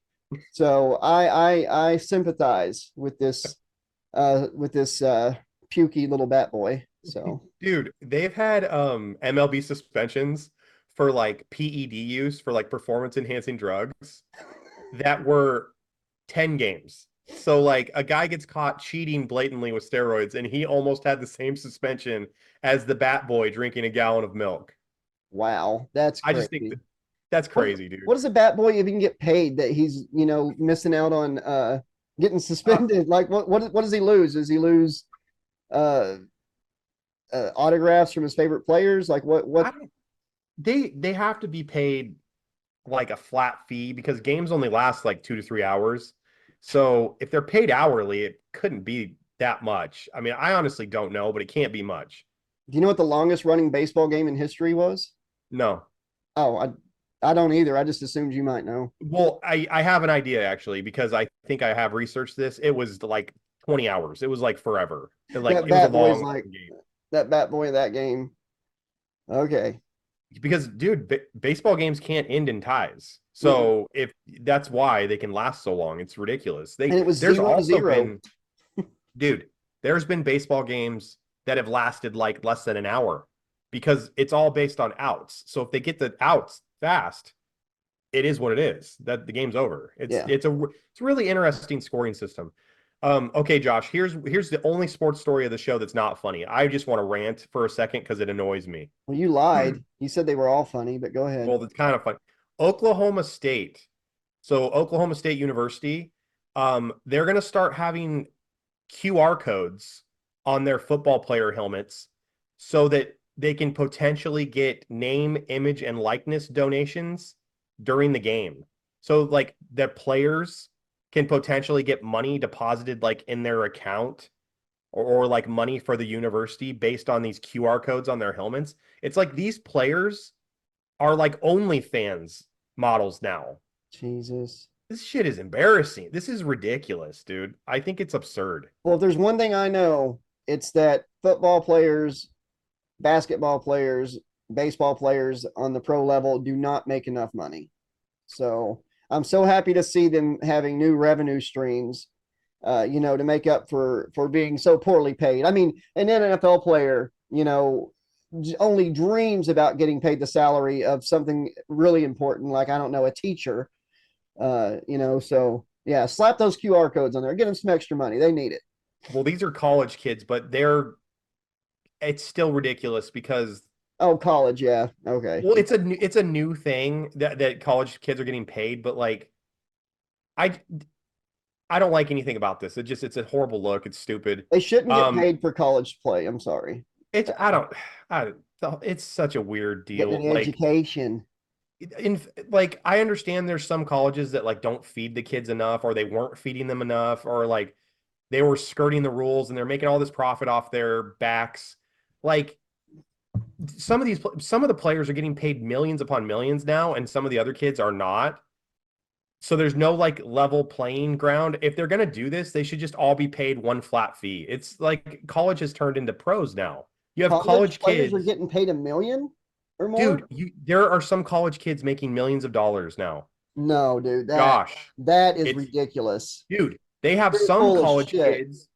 So I sympathize with this pukey little bat boy. So dude, they've had MLB suspensions for like PED use, for like performance enhancing drugs, that were 10 games. So like a guy gets caught cheating blatantly with steroids and he almost had the same suspension as the bat boy drinking a gallon of milk. Wow, that's crazy. I just think that's crazy, dude. What does a bat boy even get paid that he's, you know, missing out on getting suspended? Like what does he lose? Does he lose autographs from his favorite players? Like what they have to be paid like a flat fee because games only last like 2 to 3 hours. So if they're paid hourly, it couldn't be that much. I mean, I honestly don't know, but it can't be much. Do you know what the longest running baseball game in history was? No. Oh, I don't either. I just assumed you might know. Well, I have an idea actually, because I think I have researched this. It was like 20 hours. It was like forever. It was a long game. That bat boy of that game. Okay. Because dude, baseball games can't end in ties. So if that's why they can last so long, it's ridiculous. And it was there's 0-0. Dude, there's been baseball games that have lasted like less than an hour because it's all based on outs. So if they get the outs fast, it is what it is. That the game's over. It's Yeah. it's a really interesting scoring system. Okay, Josh, here's the only sports story of the show that's not funny. I just want to rant for a second because it annoys me. Well, you lied. You said they were all funny, but go ahead. Well, it's kind of fun. Oklahoma State. So Oklahoma State University, they're going to start having QR codes on their football player helmets so that they can potentially get name, image, and likeness donations during the game. So like the players can potentially get money deposited like in their account or like money for the university based on these QR codes on their helmets. It's like these players are like OnlyFans models now. Jesus. This shit is embarrassing. This is ridiculous, dude. I think it's absurd. Well, if there's one thing I know, it's that football players, basketball players, baseball players on the pro level do not make enough money. So I'm so happy to see them having new revenue streams, to make up for being so poorly paid. I mean, an NFL player, only dreams about getting paid the salary of something really important, like, I don't know, a teacher. So yeah, slap those QR codes on there, get them some extra money. They need it. Well, these are college kids, but it's still ridiculous because college, yeah, okay. Well, it's a new thing that college kids are getting paid, but like I don't like anything about this. It's a horrible look. It's stupid. They shouldn't get paid for college play. I'm sorry. It's such a weird deal. Getting an education. I understand there's some colleges that like don't feed the kids enough, or they weren't feeding them enough, or like they were skirting the rules and they're making all this profit off their backs. Like some of the players are getting paid millions upon millions now, and some of the other kids are not. So there's no like level playing ground. If they're gonna do this, they should just all be paid one flat fee. It's like college has turned into pros now. You have college players kids are getting paid $1 million or more. Dude, there are some college kids making millions of dollars now. No, dude. Gosh, that is ridiculous. Dude, they have some college kids.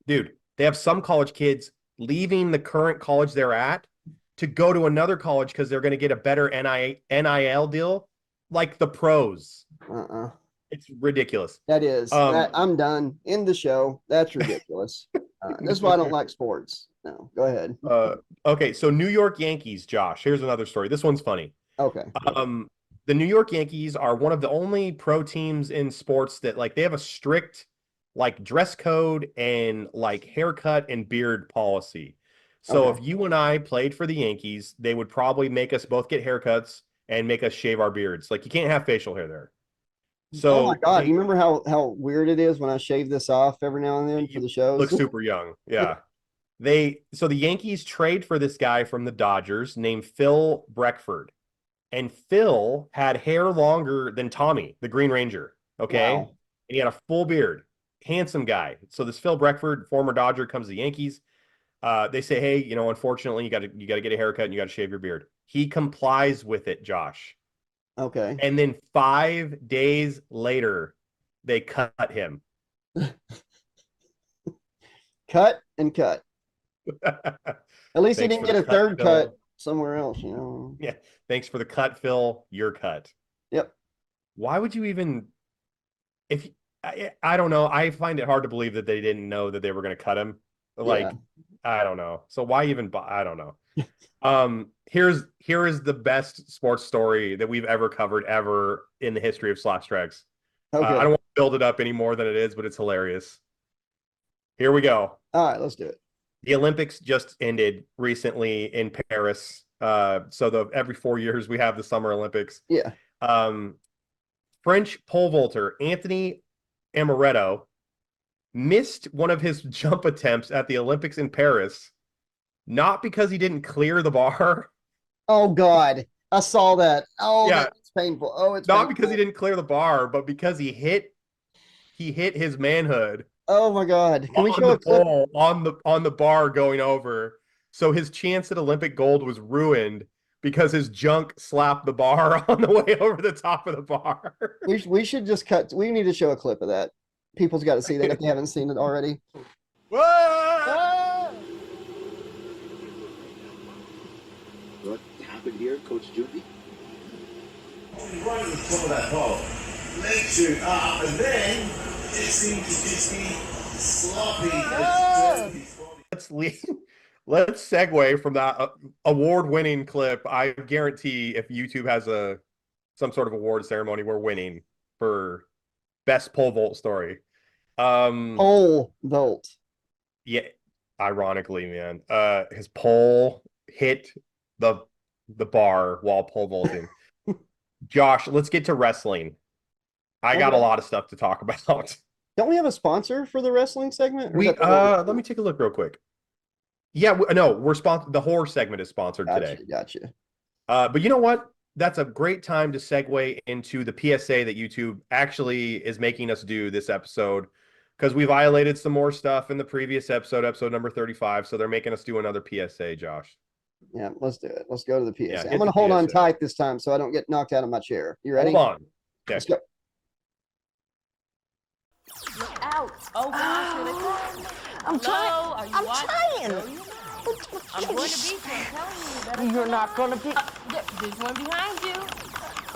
Dude, they have some college kids leaving the current college they're at to go to another college because they're going to get a better NIL deal, like the pros. It's ridiculous. That is. I'm done. End the show. That's ridiculous. That's why I don't like sports. No, go ahead. Okay, so New York Yankees, Josh. Here's another story. This one's funny. Okay. The New York Yankees are one of the only pro teams in sports that like they have a strict like dress code and like haircut and beard policy. So if you and I played for the Yankees, they would probably make us both get haircuts and make us shave our beards. Like you can't have facial hair there. So oh my God, you remember how weird it is when I shave this off every now and then for the shows? Look super young. Yeah. So the Yankees trade for this guy from the Dodgers named Phil Breckford. And Phil had hair longer than Tommy, the Green Ranger. Okay. Wow. And he had a full beard. Handsome guy. So this Phil Breckford, former Dodger, comes to the Yankees. They say, hey, unfortunately, you got to get a haircut and you got to shave your beard. He complies with it, Josh. Okay. And then 5 days later, they cut him. Cut and cut. At least he didn't get a third Phil. cut somewhere else, Yeah. Thanks for the cut, Phil. You're cut. Yep. Why would you even, I don't know. I find it hard to believe that they didn't know that they were going to cut him. Like, I don't know. So why even, I don't know. Here is the best sports story that we've ever covered ever in the history of Slash Trax. Okay. I don't want to build it up any more than it is, but it's hilarious. Here we go. All right, let's do it. The Olympics just ended recently in Paris. So every 4 years we have the Summer Olympics. Yeah. French pole vaulter Anthony Amaretto missed one of his jump attempts at the Olympics in Paris, not because he didn't clear the bar. Oh God, I saw that. Oh, yeah, it's painful. Oh, it's not painful. because he didn't clear the bar, but because he hit his manhood. Oh my God! Can we show a clip on the bar going over? So his chance at Olympic gold was ruined because his junk slapped the bar on the way over the top of the bar. We should just cut. We need to show a clip of that. People's got to see that if they haven't seen it already. Whoa! What happened here, Coach Judy? Right at the top of that pole. Leg shoot up, and then it seemed to just be sloppy. Let's segue from that award-winning clip. I guarantee if YouTube has some sort of award ceremony, we're winning for best pole vault story. Pole vault. Yeah, ironically, man, his pole hit the bar while pole vaulting. Josh, let's get to wrestling. I got a lot of stuff to talk about. Don't we have a sponsor for the wrestling segment? Let me take a look real quick. Yeah, no, we're sponsored. The horror segment is sponsored today. Gotcha. But you know what? That's a great time to segue into the PSA that YouTube actually is making us do this episode, because we violated some more stuff in the previous episode number 35. So they're making us do another PSA, Josh. Yeah, let's do it. Let's go to the PSA. Yeah, I'm going to hold on tight this time so I don't get knocked out of my chair. You ready? Hold on. Okay. Let's go. Look out. Oh, gosh. I'm trying. I'm trying. I'm going to beat you. I'm telling you. You're not going to be. There's one behind you.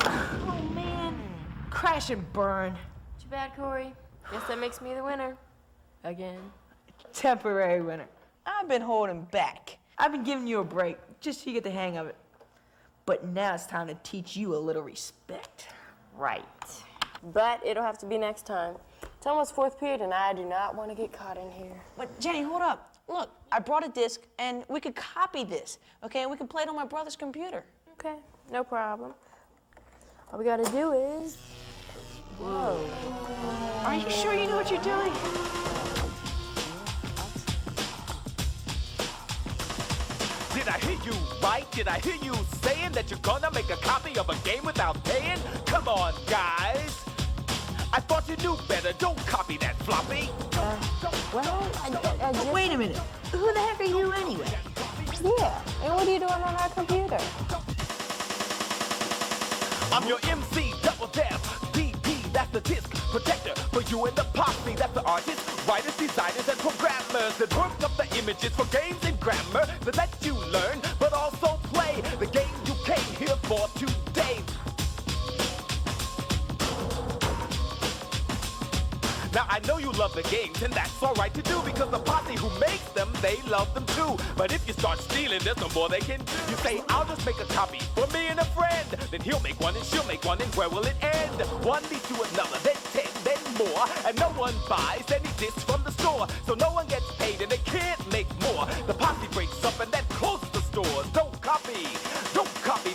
Oh, man. Crash and burn. Too bad, Corey. Guess that makes me the winner. Again. Temporary winner. I've been holding back. I've been giving you a break just so you get the hang of it. But now it's time to teach you a little respect. Right. But it'll have to be next time. It's almost fourth period, and I do not want to get caught in here. But Jenny, hold up. Look, I brought a disc, and we could copy this, okay? And we can play it on my brother's computer. Okay, no problem. All we gotta do is... Whoa. Are you sure you know what you're doing? Did I hear you right? Did I hear you saying that you're gonna make a copy of a game without paying? Come on, guys. I thought you knew better. Don't copy that floppy. But wait a minute. Who the heck are you anyway? Yeah, and what are you doing on our computer? I'm your MC, double def. DP, that's the disc protector. For you and the posse, that's the artists, writers, designers, and programmers that work up the images for games and grammar that let you learn, but also play the game you came here for today. Now I know you love the games, and that's all right to do, because the posse who makes them, they love them too. But if you start stealing, there's no more they can do. You say, I'll just make a copy for me and a friend. Then he'll make one and she'll make one, and where will it end? One leads to another, then 10, then more. And no one buys any discs from the store. So no one gets paid and they can't make more. The posse breaks up and that closes the stores. Don't copy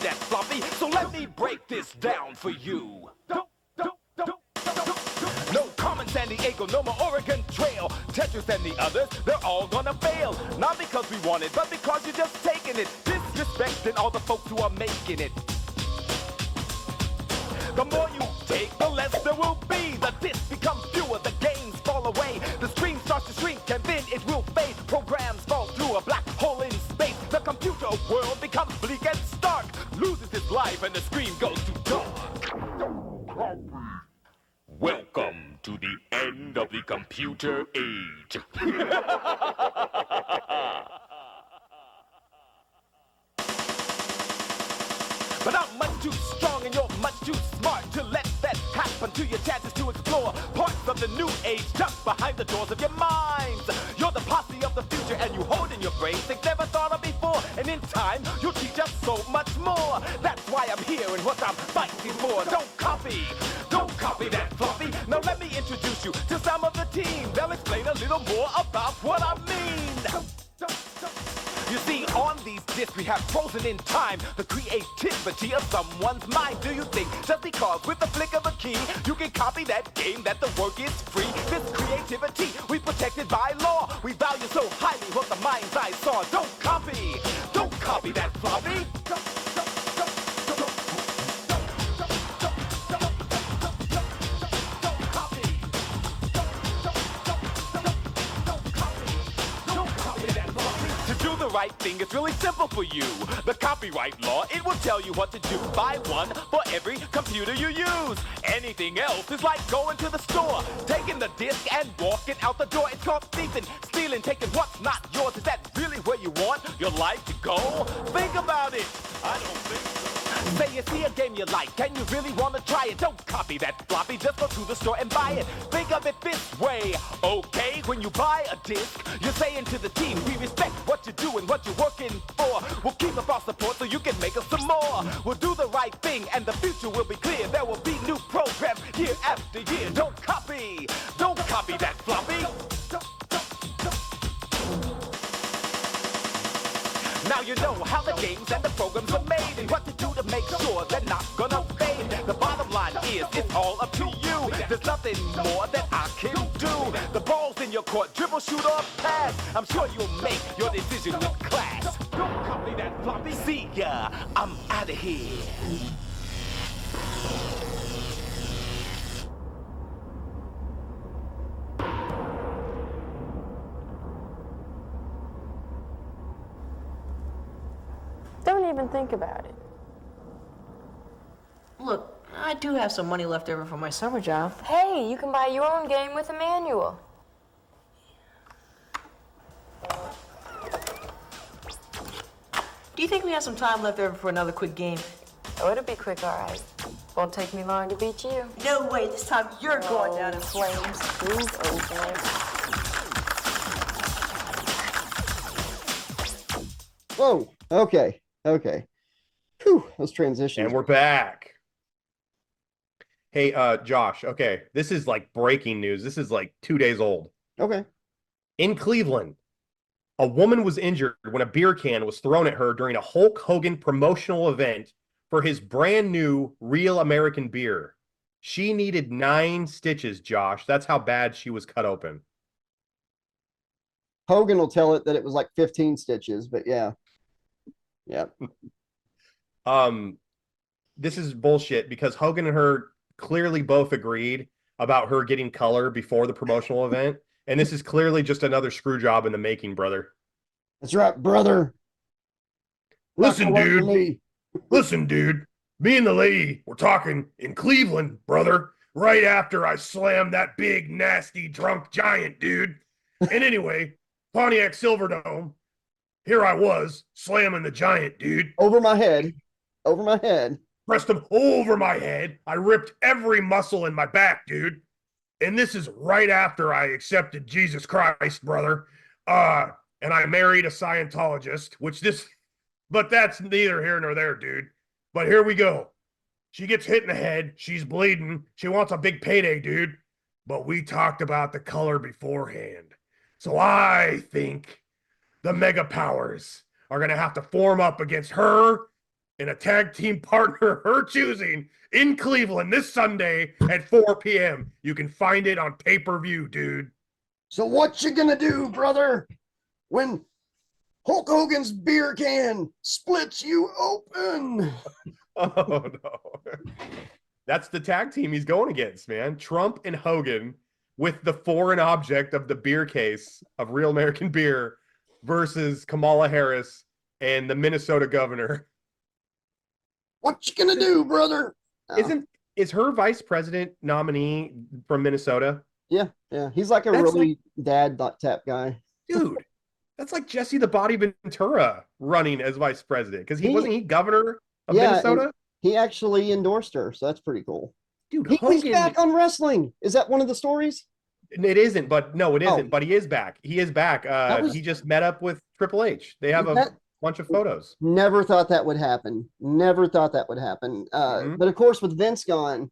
that floppy. So let me break this down for you. No Carmen, San Diego, no more Oregon Trail. Tetris and the others, they're all gonna fail. Not because we want it, but because you're just taking it. Disrespecting all the folks who are making it. The more you take, the less there will be. The discs become fewer, the games fall away. The screen starts to shrink and then it will fade. Programs fall through a black hole in space. The computer world becomes bleak and stark. Loses its life and the screen goes to dark. Welcome to the end of the computer age. But I'm much too strong and you're much too smart to let that happen to your chances to explore parts of the new age just behind the doors of your minds. You're the posse of the future and you hold in your brains things never thought of before. And in time, you'll teach us so much more. That's why I'm here and what I'm fighting for. Don't copy that floppy. Now let me introduce you to some of the team. They'll explain a little more about what I mean. You see, on these discs we have frozen in time the creativity of someone's mind. Do you think just because with the flick of a key you can copy that game that the work is free? This creativity we protected by law. We value so highly what the mind's eye saw. Don't copy that floppy. The right thing is really simple for you. The copyright law, it will tell you what to do. Buy one for every computer you use. Anything else is like going to the store, taking the disc and walking out the door. It's called thieving, stealing, taking what's not yours. Is that really where you want your life to go? Think about it. I don't think so. Say you see a game you like and you really want to try it. Don't copy that floppy, just go to the store and buy it. Think of it this way, okay? When you buy a disc, you're saying to the team, we respect what you do and what you're working for. We'll keep up our support so you can make us some more. We'll do the right thing and the future will be clear. There will be new programs year after year. Don't copy that floppy. Now you know how the games and the programs are made and what to do to make sure they're not gonna fade. The bottom line is, it's all up to you. There's nothing more that I can do. The ball's in your court, dribble, shoot, or pass. I'm sure you'll make your decision with class. Don't copy that floppy. See ya, I'm out of here. Don't even think about it. Look, I do have some money left over from my summer job. Hey, you can buy your own game with a manual. Do you think we have some time left over for another quick game? Oh, it'll be quick, all right. Won't take me long to beat you. No way, this time you're going down in flames. Please open it. Whoa. Okay. Whew, those transitions. And we're back. Hey, Josh. Okay, this is like breaking news. This is like 2 days old. Okay. In Cleveland, a woman was injured when a beer can was thrown at her during a Hulk Hogan promotional event for his brand new Real American Beer. She needed 9 stitches, Josh. That's how bad she was cut open. Hogan will tell it that it was like 15 stitches, but yeah. Yeah. This is bullshit because Hogan and her clearly both agreed about her getting color before the promotional event. And this is clearly just another screw job in the making, brother. That's right, brother. Listen, dude. Listen, dude. Me and the lady were talking in Cleveland, brother, right after I slammed that big, nasty, drunk giant, dude. And anyway, Pontiac Silverdome, here I was, slamming the giant, dude. Over my head. Pressed him over my head. I ripped every muscle in my back, dude. And this is right after I accepted Jesus Christ, brother. And I married a Scientologist, but that's neither here nor there, dude. But here we go. She gets hit in the head. She's bleeding. She wants a big payday, dude. But we talked about the color beforehand. So I think the mega powers are going to have to form up against her and a tag team partner, her choosing, in Cleveland this Sunday at 4 p.m. You can find it on pay-per-view, dude. So what you gonna do, brother, when Hulk Hogan's beer can splits you open? Oh, no. That's the tag team he's going against, man. Trump and Hogan with the foreign object of the beer case of Real American Beer versus Kamala Harris and the Minnesota governor. What you gonna do, brother? Oh. Is her vice president nominee from Minnesota? Yeah. He's like a dad tap guy. Dude, that's like Jesse the Body Ventura running as vice president. Because wasn't he governor of Minnesota? He actually endorsed her, so that's pretty cool. Dude, he's back on wrestling. Is that one of the stories? It isn't, but no, it isn't. But he is back. He is back. He just met up with Triple H. They have a bunch of photos. Never thought that would happen. But of course, with Vince gone,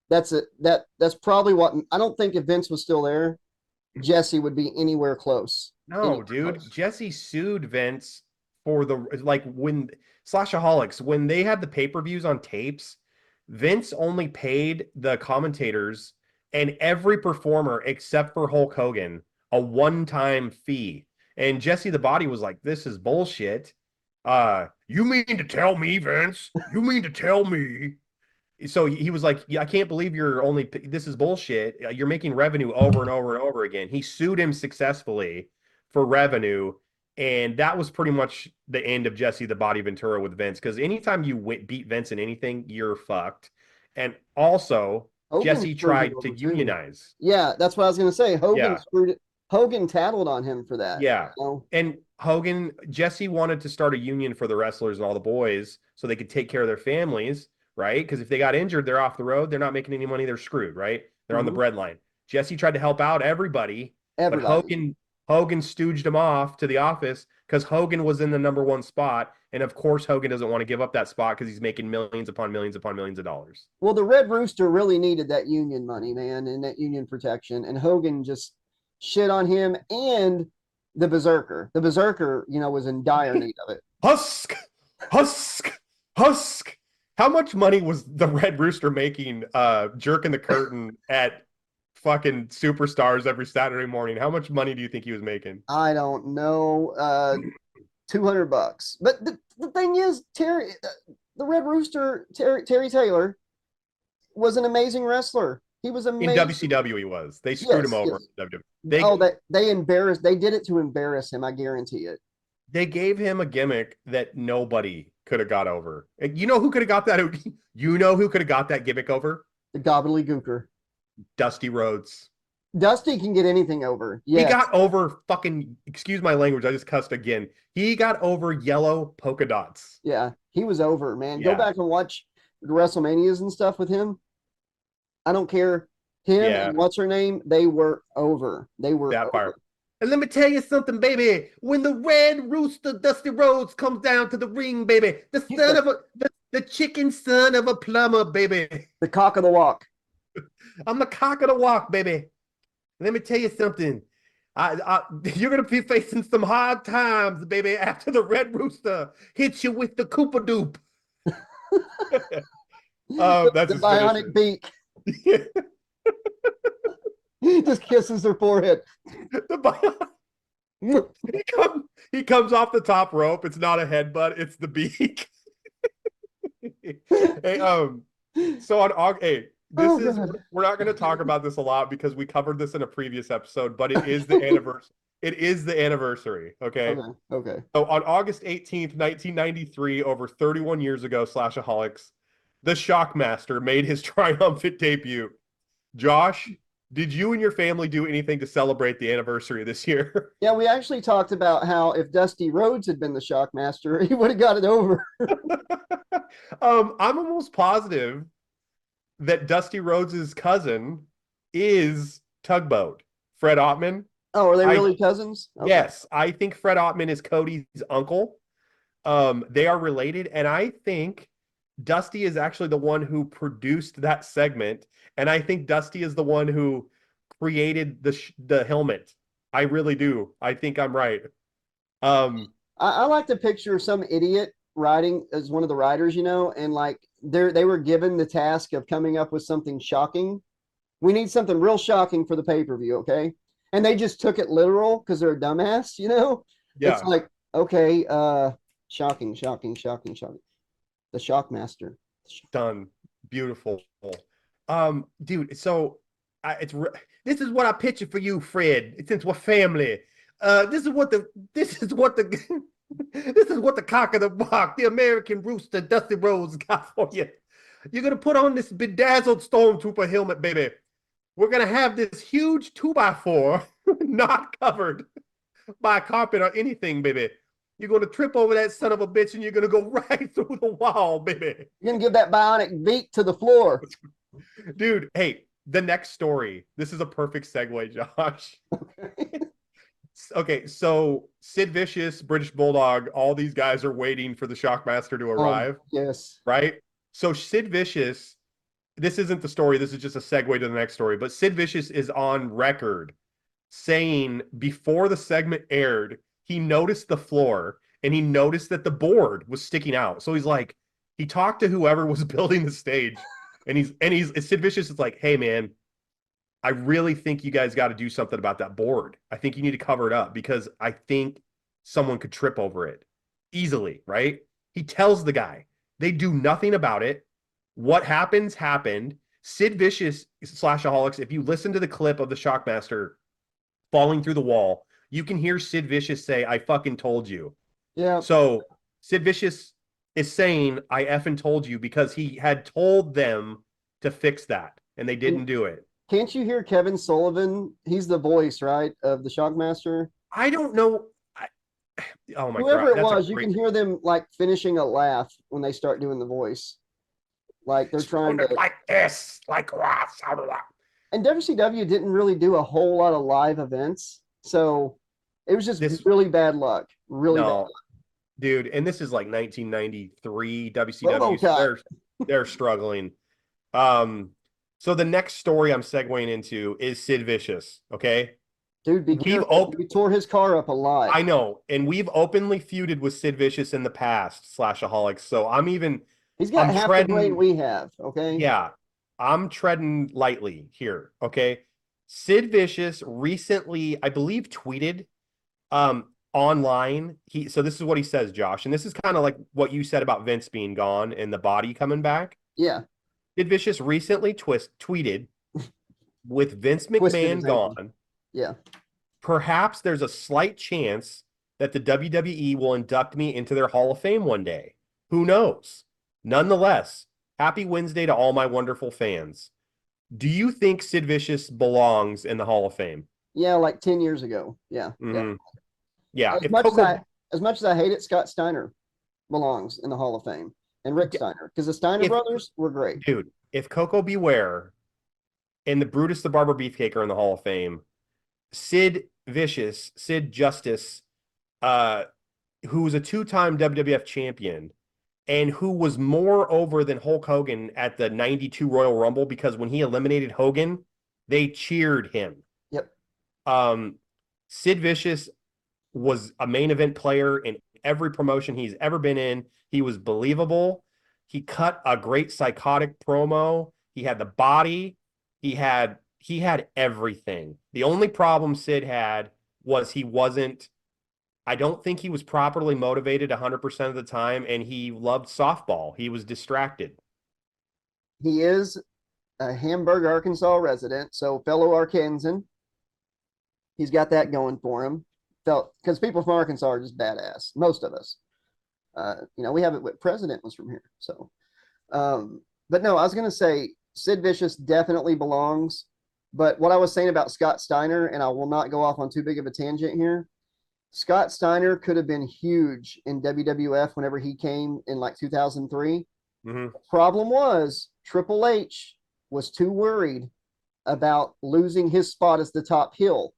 that's probably what. I don't think if Vince was still there, Jesse would be anywhere close. No, dude. Jesse sued Vince for when Slashaholics, when they had the pay-per-views on tapes, Vince only paid the commentators and every performer except for Hulk Hogan a one-time fee. And Jesse the Body was like, this is bullshit. You mean to tell me, Vince? You mean to tell me? So he was like, yeah, I can't believe this is bullshit. You're making revenue over and over and over again. He sued him successfully for revenue. And that was pretty much the end of Jesse the Body Ventura with Vince. Because anytime you beat Vince in anything, you're fucked. And also, Jesse tried to unionize. Yeah, that's what I was going to say. Hogan screwed it. Hogan tattled on him for that. Yeah. You know? And Jesse wanted to start a union for the wrestlers and all the boys so they could take care of their families, right? Because if they got injured, they're off the road. They're not making any money. They're screwed, right? They're on the breadline. Jesse tried to help out everybody. But Hogan stooged him off to the office because Hogan was in the #1 spot. And of course, Hogan doesn't want to give up that spot because he's making millions upon millions upon millions of dollars. Well, the Red Rooster really needed that union money, man, and that union protection. And Hogan just shit on him and the Berserker. The Berserker, you know, was in dire need of it. Husk. How much money was the Red Rooster making jerking the curtain at fucking Superstars every Saturday morning? How much money do you think he was making? I don't know. $200. But the thing is, the Red Rooster, Terry Taylor, was an amazing wrestler. He was amazing. In WCW, he was. They screwed him over. Yes. They embarrassed. They did it to embarrass him. I guarantee it. They gave him a gimmick that nobody could have got over. You know who could have got that? You know who could have got that gimmick over? The gobbledygooker. Dusty Rhodes. Dusty can get anything over. Yeah. He got over fucking, excuse my language, I just cussed again. He got over yellow polka dots. Yeah, he was over, man. Yeah. Go back and watch the WrestleManias and stuff with him. I don't care. Him and what's her name, they were over. They were that over. part. And let me tell you something, baby. When the Red Rooster Dusty Rhodes comes down to the ring, baby, the chicken son of a plumber, baby. The cock of the walk. I'm the cock of the walk, baby. Let me tell you something. You're going to be facing some hard times, baby, after the Red Rooster hits you with the Koopa Doop. That's the bionic beak. He just kisses her forehead. He comes off the top rope. It's not a headbutt. It's the beak. Hey, so on August 8th, we're not going to talk about this a lot because we covered this in a previous episode, but it is the anniversary. It is the anniversary. Okay. So on August 18th, 1993, over 31 years ago, Slashaholics, the Shockmaster made his triumphant debut. Josh, did you and your family do anything to celebrate the anniversary this year? Yeah, we actually talked about how if Dusty Rhodes had been the Shockmaster, he would have got it over. I'm almost positive that Dusty Rhodes' cousin is Tugboat, Fred Ottman. Oh, are they really cousins? Okay. Yes, I think Fred Ottman is Cody's uncle. They are related, and I think Dusty is actually the one who produced that segment, and I think Dusty is the one who created the helmet. I really do. I think I'm right. I like to picture some idiot riding as one of the riders, you know, and like they were given the task of coming up with something shocking. We need something real shocking for the pay-per-view, okay? And they just took it literal because they're a dumbass, you know? Yeah. It's like, okay, shocking. The Shockmaster. Done. Beautiful. Dude, so this is what I picture for you, Fred. Since we're family. This is what the cock of the walk, the American Rooster, Dusty Rhodes got for you. You're gonna put on this bedazzled stormtrooper helmet, baby. We're gonna have this huge 2x4 not covered by carpet or anything, baby. You're gonna trip over that son of a bitch and you're gonna go right through the wall, baby. You're gonna give that bionic beak to the floor. Dude, hey, the next story. This is a perfect segue, Josh. Okay, so Sid Vicious, British Bulldog, all these guys are waiting for the Shockmaster to arrive. Yes. Right? So Sid Vicious, this isn't the story, this is just a segue to the next story, but Sid Vicious is on record saying before the segment aired, he noticed the floor and he noticed that the board was sticking out. So he's like, he talked to whoever was building the stage and Sid Vicious is like, hey man, I really think you guys got to do something about that board. I think you need to cover it up because I think someone could trip over it easily, right? He tells the guy, they do nothing about it. What happened. Sid Vicious, Slashaholics, if you listen to the clip of the Shockmaster falling through the wall, you can hear Sid Vicious say, I fucking told you. Yeah. So Sid Vicious is saying, I effing told you because he had told them to fix that and they didn't do it. Can't you hear Kevin Sullivan? He's the voice, right, of the Shockmaster. I don't know. Oh my Whoever God, it that's a was, you great. can hear them like finishing a laugh when they start doing the voice. Like they're trying to. Like this, like And WCW didn't really do a whole lot of live events, so it was just This- really bad luck. Really bad no, luck. dude, and this is like 1993 WCW. So RoboCop. they're struggling. So the next story I'm segueing into is Sid Vicious. Okay, Dude, be careful. We tore his car up a lot. I know, and we've openly feuded with Sid Vicious in the past, Slashaholics. So He's got I'm half the brain we have. Okay. Yeah, I'm treading lightly here. Okay, Sid Vicious recently, I believe, tweeted online. So this is what he says, Josh, and this is kind of like what you said about Vince being gone and the body coming back. Yeah. Sid Vicious recently tweeted with Vince McMahon gone. Yeah. Perhaps there's a slight chance that the WWE will induct me into their Hall of Fame one day. Who knows? Nonetheless, happy Wednesday to all my wonderful fans. Do you think Sid Vicious belongs in the Hall of Fame? Yeah, like 10 years ago. Yeah. Mm-hmm. Yeah. As much as I hate it, Scott Steiner belongs in the Hall of Fame, and Rick Steiner, because the Steiner brothers were great. Dude, if Coco Beware and the Brutus the Barber Beefcake are in the Hall of Fame, Sid Vicious, Sid Justice, who was a two-time WWF champion and who was more over than Hulk Hogan at the 92 Royal Rumble, because when he eliminated Hogan, they cheered him. Yep. Sid Vicious was a main event player in every promotion he's ever been in. He was believable. He cut a great psychotic promo. He had the body. He had everything. The only problem Sid had was I don't think he was properly motivated 100% of the time, and he loved softball. He was distracted. He is a Hamburg, Arkansas resident, so fellow Arkansan. He's got that going for him. Because people from Arkansas are just badass. Most of us. We have it with President was from here. So, but no, I was going to say Sid Vicious definitely belongs. But what I was saying about Scott Steiner, and I will not go off on too big of a tangent here. Scott Steiner could have been huge in WWF whenever he came in like 2003. Mm-hmm. The problem was Triple H was too worried about losing his spot as the top heel.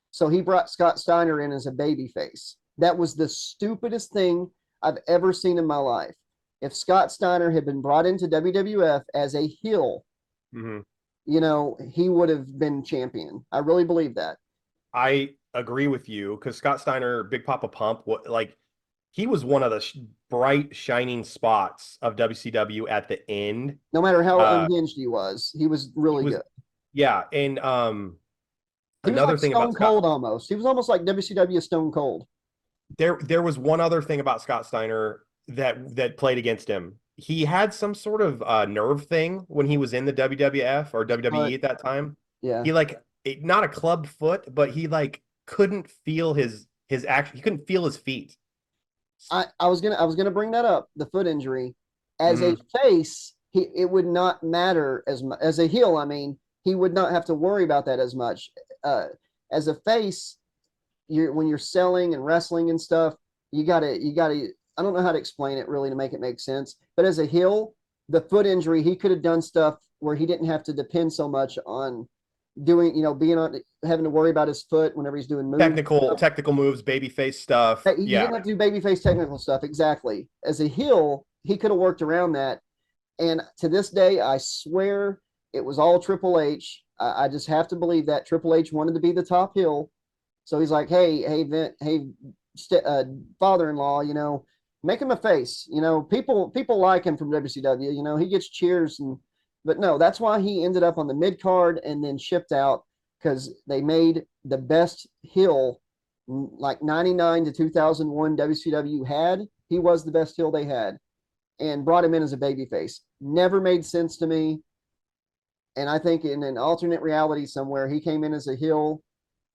So he brought Scott Steiner in as a babyface. That was the stupidest thing I've ever seen in my life. If Scott Steiner had been brought into WWF as a heel, mm-hmm. He would have been champion. I really believe that. I agree with you, because Scott Steiner, Big Papa Pump, he was one of the bright, shining spots of WCW at the end. No matter how unhinged he was really good. Yeah, and he was another like thing Stone about Cold almost. He was almost like WCW Stone Cold. There was one other thing about Scott Steiner that played against him. He had some sort of nerve thing when he was in the WWF or WWE at that time. Yeah. He not a club foot, but he couldn't feel his action. He couldn't feel his feet. I was gonna bring that up. The foot injury, as a face, it would not matter as much. As a heel, I mean, he would not have to worry about that as much. As a face, when you're selling and wrestling and stuff, you gotta. I don't know how to explain it really to make it make sense. But as a heel, the foot injury, he could have done stuff where he didn't have to depend so much on doing, having to worry about his foot whenever he's doing moves. Technical moves, babyface stuff. He didn't have to do babyface technical stuff. Exactly. As a heel, he could have worked around that. And to this day, I swear it was all Triple H. I just have to believe that Triple H wanted to be the top heel. So he's like, hey, father-in-law, make him a face. People like him from WCW. He gets cheers, but no, that's why he ended up on the mid card and then shipped out, because they made the best heel like 99 to 2001 WCW had. He was the best heel they had, and brought him in as a babyface. Never made sense to me. And I think in an alternate reality somewhere, he came in as a heel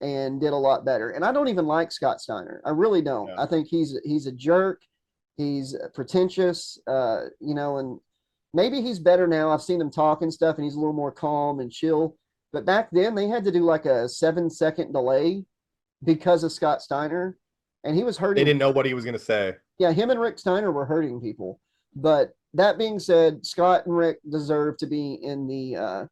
and did a lot better. And I don't even like Scott Steiner. I really don't. Yeah. I think he's a jerk. He's pretentious, and maybe he's better now. I've seen him talk and stuff, and he's a little more calm and chill. But back then they had to do like a 7-second delay because of Scott Steiner, and he was They hurting. didn't know what he was going to say. Yeah, him and Rick Steiner were hurting people. But that being said, Scott and Rick deserve to be in the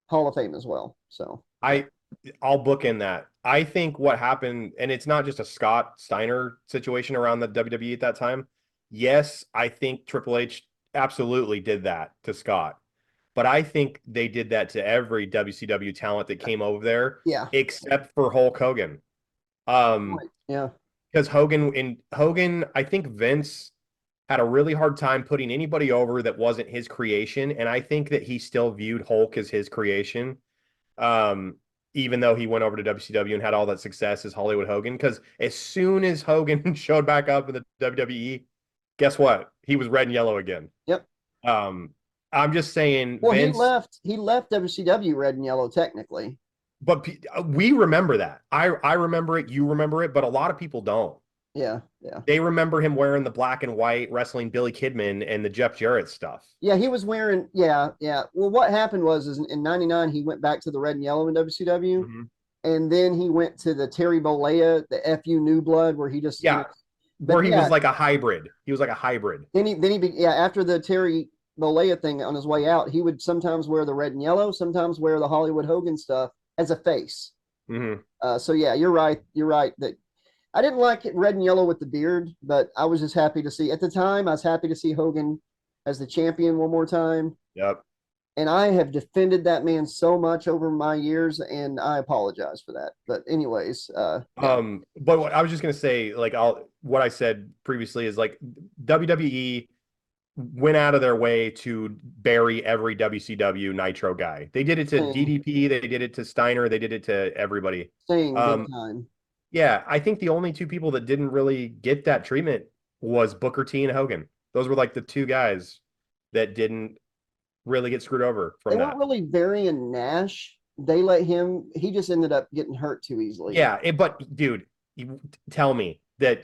Hall of Fame as well. So I'll book in that. I think what happened, and it's not just a Scott Steiner situation around the WWE at that time. Yes, I think Triple H absolutely did that to Scott. But I think they did that to every WCW talent that came over there, yeah, except for Hulk Hogan. yeah, Because Hogan, I think Vince had a really hard time putting anybody over that wasn't his creation, and I think that he still viewed Hulk as his creation, even though he went over to WCW and had all that success as Hollywood Hogan. Because as soon as Hogan showed back up in the WWE, guess what? He was red and yellow again. Yep. I'm just saying. Well, Vince, he left WCW red and yellow technically. but we remember that. I remember it. You remember it, but a lot of people don't. Yeah, yeah. They remember him wearing the black and white, wrestling Billy Kidman and the Jeff Jarrett stuff. Yeah, he was wearing. Yeah, yeah. Well, what happened was in '99 he went back to the red and yellow in WCW, and then he went to the Terry Bollea, the FU New Blood, where he just where he was like a hybrid. He was like a hybrid. Then after the Terry Bollea thing on his way out, he would sometimes wear the red and yellow, sometimes wear the Hollywood Hogan stuff as a face. So yeah, you're right. You're right that I didn't like it red and yellow with the beard, but I was just happy to see at the time. I was happy to see Hogan as the champion one more time. Yep. And I have defended that man so much over my years, and I apologize for that. But anyways, but what I was just gonna say, like what I said previously is like WWE went out of their way to bury every WCW Nitro guy. They did it to DDP, they did it to Steiner, they did it to everybody. Big time. Yeah, I think the only two people that didn't really get that treatment was Booker T and Hogan. Those were like the two guys that didn't really get screwed over from that. They weren't really burying Nash. They let him. He just ended up getting hurt too easily. Yeah, but dude, tell me that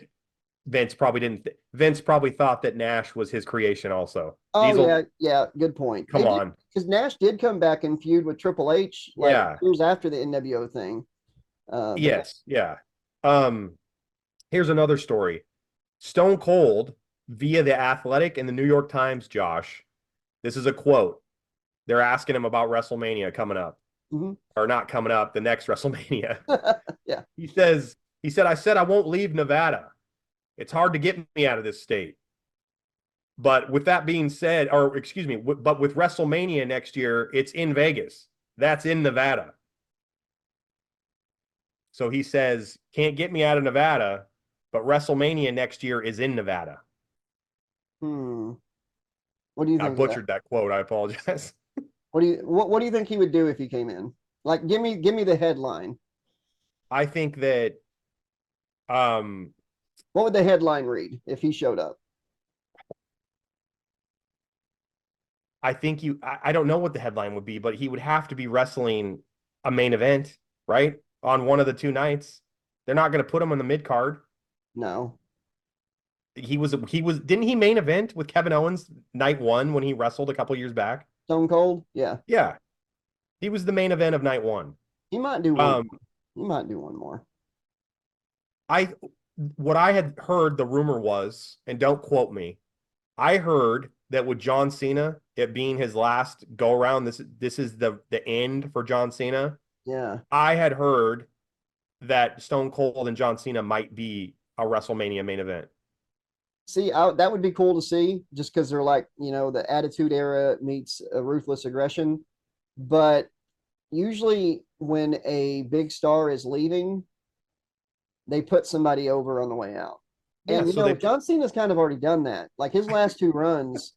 Vince probably thought that Nash was his creation also. Oh, yeah, good point. Come on. Because Nash did come back and feud with Triple H years after the NWO thing. Yes, yeah. Here's another story. Stone Cold via The Athletic and the New York Times, Josh. This is a quote. They're asking him about WrestleMania coming up. Or not coming up, the next WrestleMania. Yeah. He said, I said I won't leave Nevada. It's hard to get me out of this state. But with that being said, or excuse me, but with WrestleMania next year, it's in Vegas. That's in Nevada. So he says, can't get me out of Nevada, but WrestleMania next year is in Nevada. What do you think? I butchered that quote. I apologize. What do you think he would do if he came in? Like, give me the headline. I think that what would the headline read if he showed up? I think I don't know what the headline would be, but he would have to be wrestling a main event, right? On one of the two nights. They're not going to put him on the mid card. No. Didn't he main event with Kevin Owens night one when he wrestled a couple years back? Stone Cold? Yeah. Yeah. He was the main event of night one. He might do one. He might do one more. What I had heard, the rumor was, and don't quote me, I heard that with John Cena, it being his last go around, this is the end for John Cena. Yeah. I had heard that Stone Cold and John Cena might be a WrestleMania main event. See, that would be cool to see, just because they're like, the Attitude Era meets Ruthless Aggression. But usually when a big star is leaving, they put somebody over on the way out. And, John Cena's kind of already done that. Like his last two runs,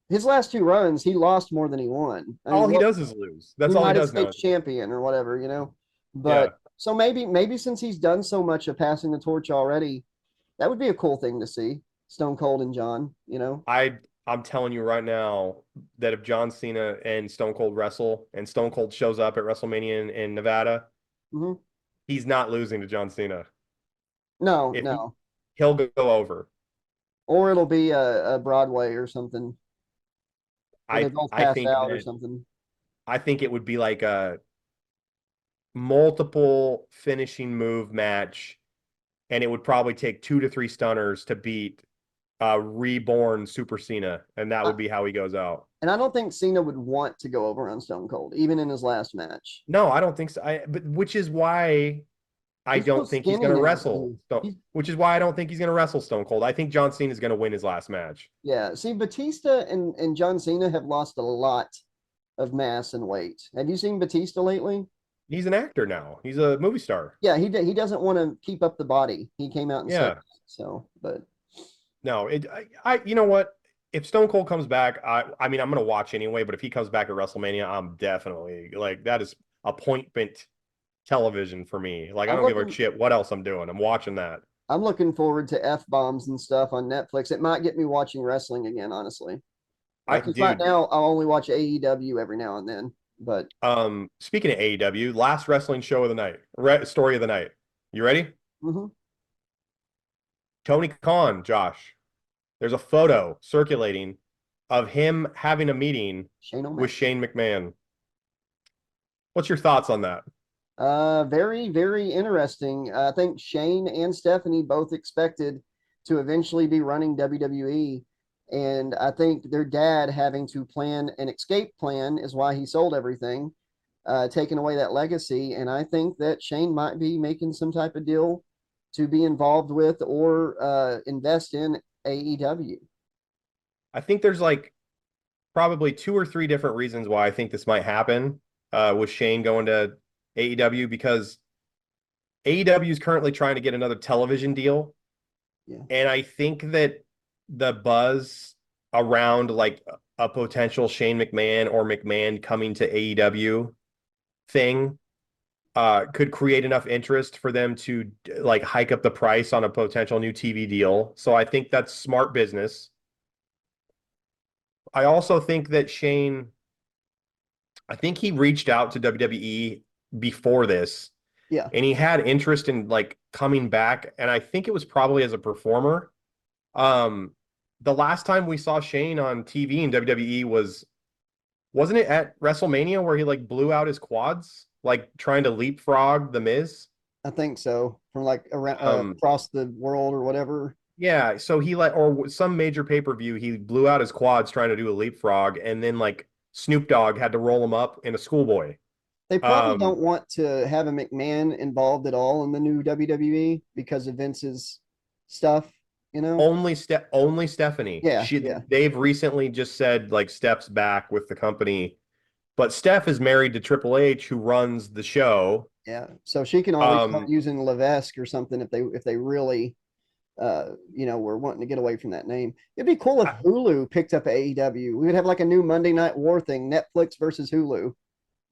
he lost more than he won. All he does is lose. That's all he does now. United States champion or whatever, But so maybe since he's done so much of passing the torch already, that would be a cool thing to see. Stone Cold and John, I'm telling you right now that if John Cena and Stone Cold wrestle and Stone Cold shows up at WrestleMania in Nevada, he's not losing to John Cena. No. He'll go over. Or it'll be a Broadway or something. They both pass out or something. I think it would be like a multiple finishing move match, and it would probably take 2 to 3 stunners to beat reborn Super Cena, and that would be how he goes out. And I don't think Cena would want to go over on Stone Cold, even in his last match. No, I don't think so. But which is why I He's so don't think he's skinny going to now, wrestle. Which is why I don't think he's going to wrestle Stone Cold. I think John Cena is going to win his last match. Yeah. See, Batista and John Cena have lost a lot of mass and weight. Have you seen Batista lately? He's an actor now. He's a movie star. Yeah, he doesn't want to keep up the body. He came out and said that, so, but no, I you know what? If Stone Cold comes back, I mean I'm gonna watch anyway, but if he comes back at WrestleMania, I'm definitely like that is appointment television for me. Like I don't give a shit what else I'm doing. I'm watching that. I'm looking forward to F-bombs and stuff on Netflix. It might get me watching wrestling again, honestly. Right now I'll only watch AEW every now and then. But speaking of AEW, last wrestling show of the night, story of the night. You ready? Mm-hmm. Tony Khan, Josh. There's a photo circulating of him having a meeting with Shane McMahon. What's your thoughts on that? Very, very interesting. I think Shane and Stephanie both expected to eventually be running WWE. And I think their dad having to plan an escape plan is why he sold everything, taking away that legacy. And I think that Shane might be making some type of deal to be involved with or invest in AEW. I think there's like probably 2 or 3 different reasons why I think this might happen with Shane going to AEW, because AEW is currently trying to get another television deal. Yeah. And I think that the buzz around like a potential Shane McMahon or McMahon coming to AEW thing could create enough interest for them to like hike up the price on a potential new TV deal. So I think that's smart business. I also think that Shane, I think he reached out to WWE before this. Yeah. And he had interest in like coming back. And I think it was probably as a performer. The last time we saw Shane on TV in WWE wasn't it at WrestleMania where he like blew out his quads, like trying to leapfrog the Miz? I think so. From like around across the world or whatever. Yeah, so he or some major pay-per-view, he blew out his quads trying to do a leapfrog, and then like Snoop Dogg had to roll him up in a schoolboy. They probably don't want to have a McMahon involved at all in the new WWE because of Vince's stuff, you know? Only Stephanie. Yeah, They've recently just said like Steph's back with the company, but Steph is married to Triple H, who runs the show. Yeah, so she can always start using Levesque or something if they really, were wanting to get away from that name. It'd be cool if Hulu picked up AEW. We would have like a new Monday Night War thing, Netflix versus Hulu.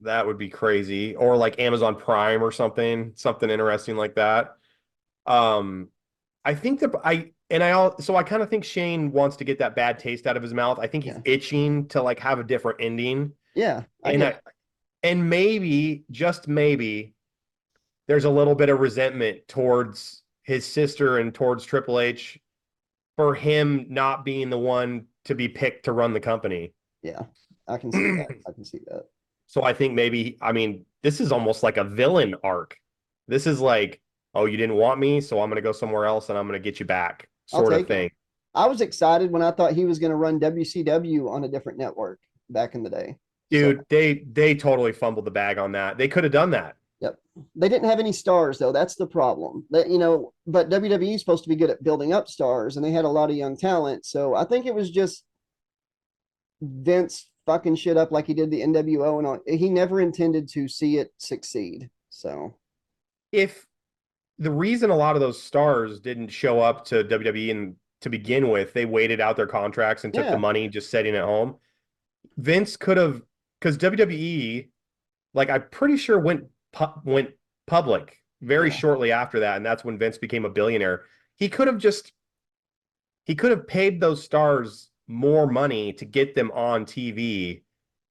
That would be crazy. Or like Amazon Prime or something interesting like that. I think that so I kind of think Shane wants to get that bad taste out of his mouth. I think he's itching to like have a different ending. Yeah. And maybe, just maybe, there's a little bit of resentment towards his sister and towards Triple H for him not being the one to be picked to run the company. Yeah, I can see that. I can see that. So I think maybe, I mean, this is almost like a villain arc. This is like, oh, you didn't want me, so I'm going to go somewhere else and I'm going to get you back, sort of thing. I was excited when I thought he was going to run WCW on a different network back in the day. Dude, they totally fumbled the bag on that. They could have done that. Yep. They didn't have any stars, though. That's the problem. But WWE is supposed to be good at building up stars, and they had a lot of young talent. So I think it was just Vince fucking shit up like he did the NWO, and all. He never intended to see it succeed. So if the reason a lot of those stars didn't show up to WWE and to begin with, they waited out their contracts and took the money just sitting at home. Vince could have, because WWE, like I'm pretty sure went public very shortly after that, and that's when Vince became a billionaire. He could have paid those stars more money to get them on TV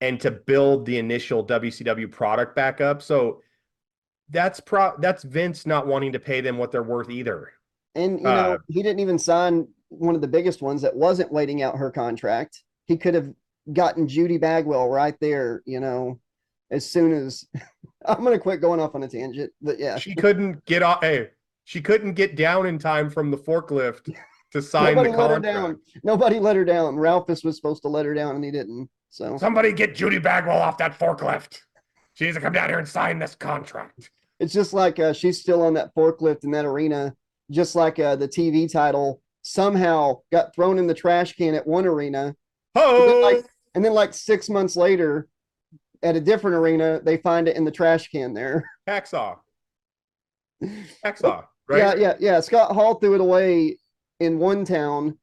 and to build the initial WCW product back up. So that's Vince not wanting to pay them what they're worth either. And he didn't even sign one of the biggest ones that wasn't waiting out her contract. He could have gotten Judy Bagwell right there, as soon as I'm gonna quit going off on a tangent. But yeah, She couldn't get off. Hey, she couldn't get down in time from the forklift to sign nobody the let her contract. down. Nobody let her down. Ralphus was supposed to let her down, and he didn't. So Somebody get Judy Bagwell off that forklift. She needs to come down here and sign this contract. it's just like she's still on that forklift in that arena, just like the TV title somehow got thrown in the trash can at one arena. Oh, And then like 6 months later, at a different arena, they find it in the trash can there. Hacksaw. Hacksaw, right? Yeah. Scott Hall threw it away in one town,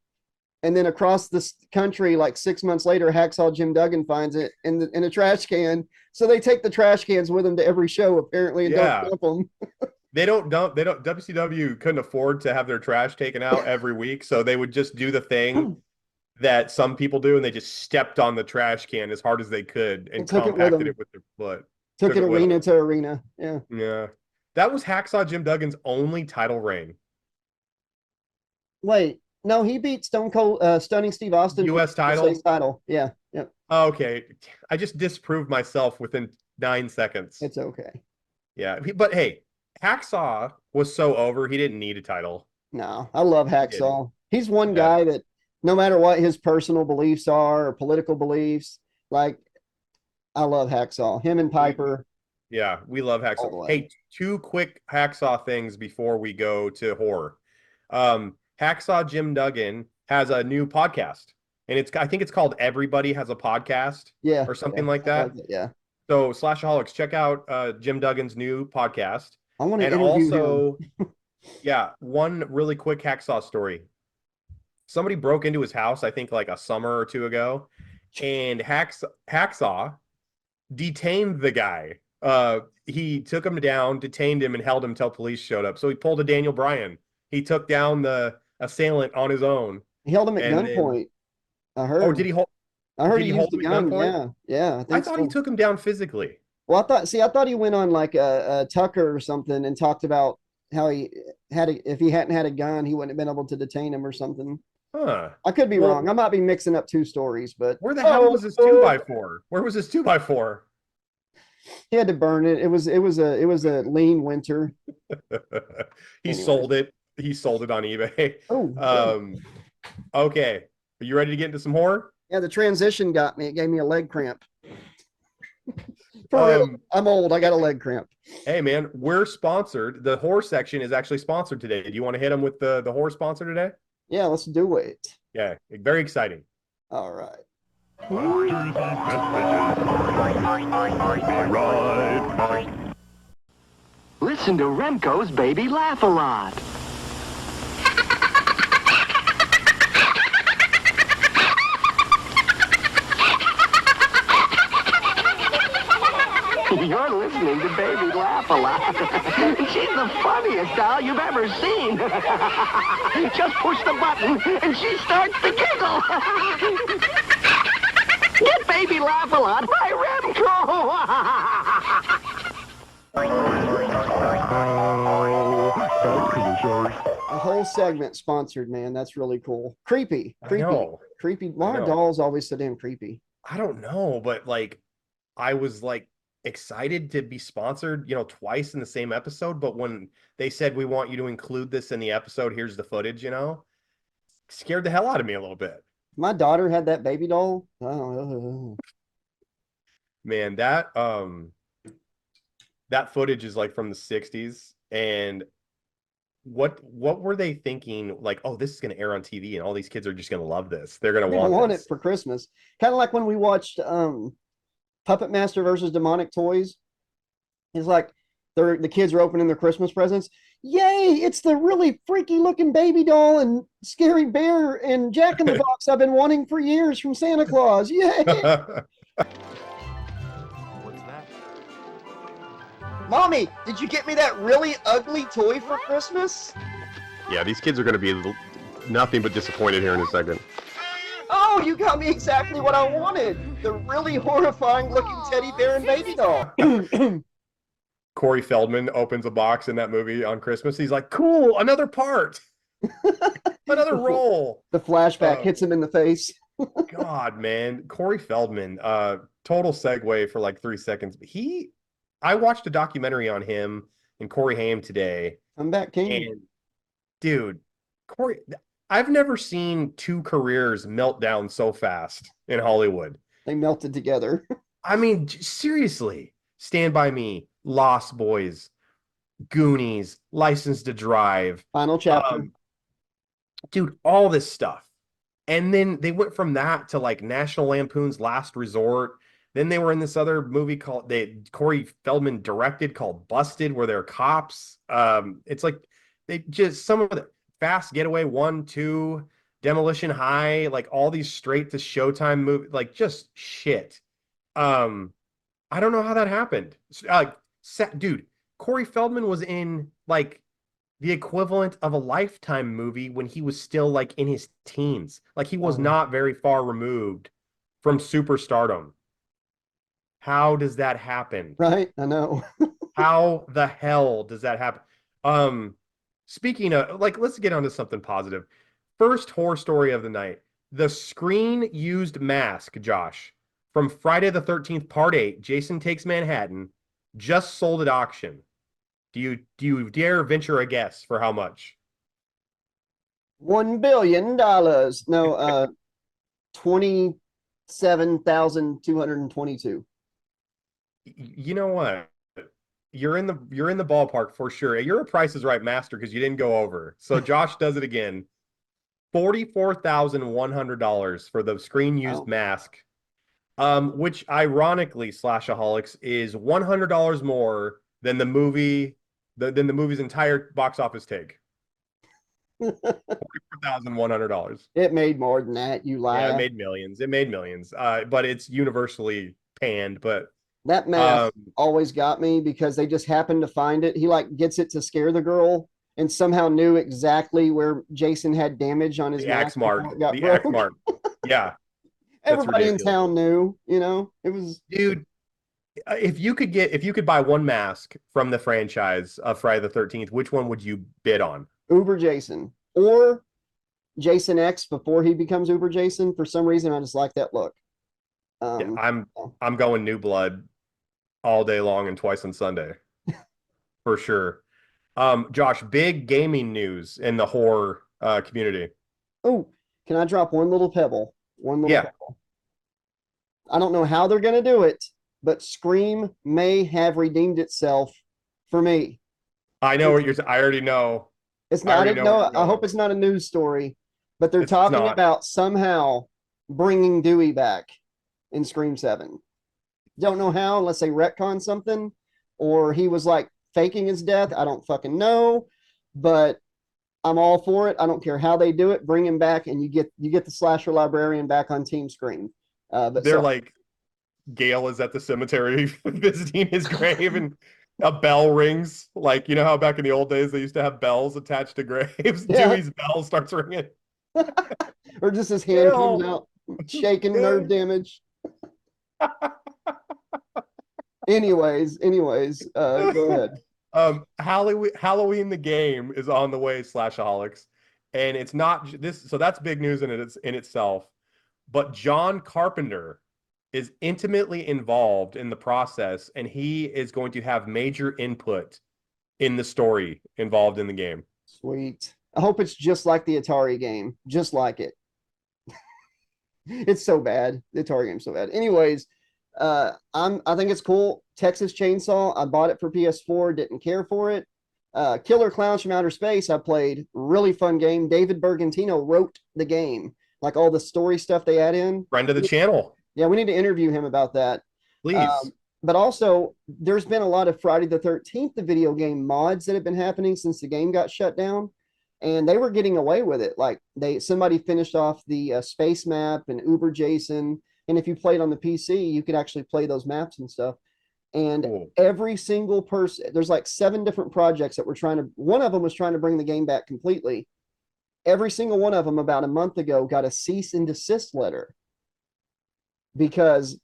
and then across this country, like 6 months later, Hacksaw Jim Duggan finds it in a trash can. So they take the trash cans with them to every show, apparently, and don't dump them. They don't. WCW couldn't afford to have their trash taken out every week, so they would just do the thing that some people do, and they just stepped on the trash can as hard as they could and compacted it with their foot. Took it arena to arena. Yeah. Yeah. That was Hacksaw Jim Duggan's only title reign. Wait, no, he beat Stone Cold, Stunning Steve Austin. U.S. title? Yeah. Yep. Okay. I just disproved myself within 9 seconds. It's okay. Yeah. But hey, Hacksaw was so over, he didn't need a title. No, I love Hacksaw. He's one guy that no matter what his personal beliefs are or political beliefs, like I love Hacksaw. Him and Piper. Yeah, we love Hacksaw. Hey, 2 quick Hacksaw things before we go to horror. Hacksaw Jim Duggan has a new podcast, and I think it's called Everybody Has a Podcast, or something like that. Yeah. So Slashaholics, check out Jim Duggan's new podcast. I want to and interview also, him. one really quick Hacksaw story. Somebody broke into his house, I think like a summer or 2 ago, and Hacksaw detained the guy. He took him down, detained him, and held him until police showed up. So he pulled a Daniel Bryan. He took down the assailant on his own. He held him at gunpoint. I heard. Oh, did he hold? I heard he hold used him a at gun. gunpoint? Yeah. I thought he took him down physically. Well, I thought he went on like a Tucker or something and talked about how if he hadn't had a gun, he wouldn't have been able to detain him or something. Huh. I could be wrong. I might be mixing up 2 stories, but where the hell was his 2x4? Where was his 2x4? He had to burn it. It was a lean winter. He sold it. He sold it on eBay. Oh. Okay. Are you ready to get into some horror? Yeah, the transition got me. It gave me a leg cramp. For real, I'm old. I got a leg cramp. Hey, man, we're sponsored. The horror section is actually sponsored today. Do you want to hit them with the horror sponsor today? Yeah, let's do it. Yeah, very exciting. All right. Listen to Remco's Baby Laugh a Lot. You're listening to Baby Laugh a Lot. She's the funniest doll you've ever seen. Just push the button and she starts to giggle. Get Baby Laugh a Lot by Remco. A whole segment sponsored, man. That's really cool. Creepy. Creepy. Why are dolls always so damn creepy? I don't know, but like I was like excited to be sponsored, twice in the same episode, but when they said we want you to include this in the episode, here's the footage, scared the hell out of me a little bit. My daughter had that baby doll. Oh. Man, that footage is like from the 60s, and what were they thinking? Like, oh, this is going to air on TV and all these kids are just going to love this. They're going to want it for Christmas. Kind of like when we watched Puppet Master versus Demonic Toys. It's like the kids are opening their Christmas presents. Yay, it's the really freaky looking baby doll and scary bear and Jack in the Box I've been wanting for years from Santa Claus. Yay. What's that? Mommy, did you get me that really ugly toy for Christmas? Yeah, these kids are going to be nothing but disappointed here in a second. Oh, you got me exactly what I wanted. The really horrifying looking teddy bear and baby doll. Corey Feldman opens a box in that movie on Christmas. He's like, cool, another part. Another role. The flashback hits him in the face. God, man. Corey Feldman. total segue for like 3 seconds. I watched a documentary on him and Corey Haim today. I'm back, King. And dude, Corey, I've never seen two careers melt down so fast in Hollywood. They melted together. I mean, seriously, Stand By Me, Lost Boys, Goonies, License to Drive, Final Chapter. Dude, all this stuff. And then they went from that to like National Lampoon's Last Resort. Then they were in this other movie Corey Feldman directed called Busted, where they're cops. It's like they just some of the Fast Getaway 1, 2, Demolition High, like all these straight to Showtime movies, like just shit. I don't know how that happened. Dude, Corey Feldman was in like the equivalent of a Lifetime movie when he was still like in his teens. Like he was not very far removed from superstardom. How does that happen? Right, I know. How the hell does that happen? Speaking of, like, let's get onto something positive. First horror story of the night. The screen used mask, Josh, from Friday the 13th, Part 8, Jason Takes Manhattan, just sold at auction. Do you dare venture a guess for how much? $1 billion. No, 27,222. You know what? You're in the ballpark for sure. You're a Price is Right master because you didn't go over. So Josh does it again. $44,100 for the screen used mask. Which ironically, Slashaholics, is $100 more than the movie's entire box office take. $44,100. It made more than that. You lie. Yeah, it made millions. But it's universally panned. But that mask always got me because they just happened to find it. He like gets it to scare the girl and somehow knew exactly where Jason had damage on his axe mark. The broke. axe mark. Yeah. Everybody in town knew, it was. Dude, if you could buy one mask from the franchise of Friday the 13th, which one would you bid on? Uber Jason or Jason X before he becomes Uber Jason. For some reason, I just like that look. I'm going New Blood all day long and twice on Sunday for sure. Josh, big gaming news in the horror community. Oh, can I drop one little pebble? Pebble. I don't know how they're going to do it, but Scream may have redeemed itself for me. I know what you're saying. I already know. It's not. I hope it's not a news story, but they're talking about somehow bringing Dewey back in Scream 7. Don't know how, unless they retcon something, or he was like faking his death. I don't fucking know, but I'm all for it. I don't care how they do it. Bring him back, and you get the slasher librarian back on Team Scream. But they're like, Gale is at the cemetery visiting his grave, and a bell rings. Like, you know how back in the old days they used to have bells attached to graves? Yeah. Dewey's bell starts ringing. Or just his hand comes out, shaking, nerve damage. Anyways, go ahead. Halloween the game is on the way, Slashaholics, and it's not this. So that's big news in itself. But John Carpenter is intimately involved in the process, and he is going to have major input in the story involved in the game. Sweet. I hope it's just like the Atari game, just like it. It's so bad. The Atari game's so bad. Anyways, I think it's cool. Texas Chainsaw, I bought it for PS4, didn't care for it. Killer Clowns from Outer Space, I played. Really fun game. David Bergantino wrote the game, like all the story stuff they add in. Friend of the channel. Yeah, we need to interview him about that. Please. But also, there's been a lot of Friday the 13th, the video game mods that have been happening since the game got shut down. And they were getting away with it. Like somebody finished off the space map and Uber Jason. And if you played on the PC, you could actually play those maps and stuff. And every single person, there's like 7 different projects that one of them was trying to bring the game back completely. Every single one of them about a month ago got a cease and desist letter because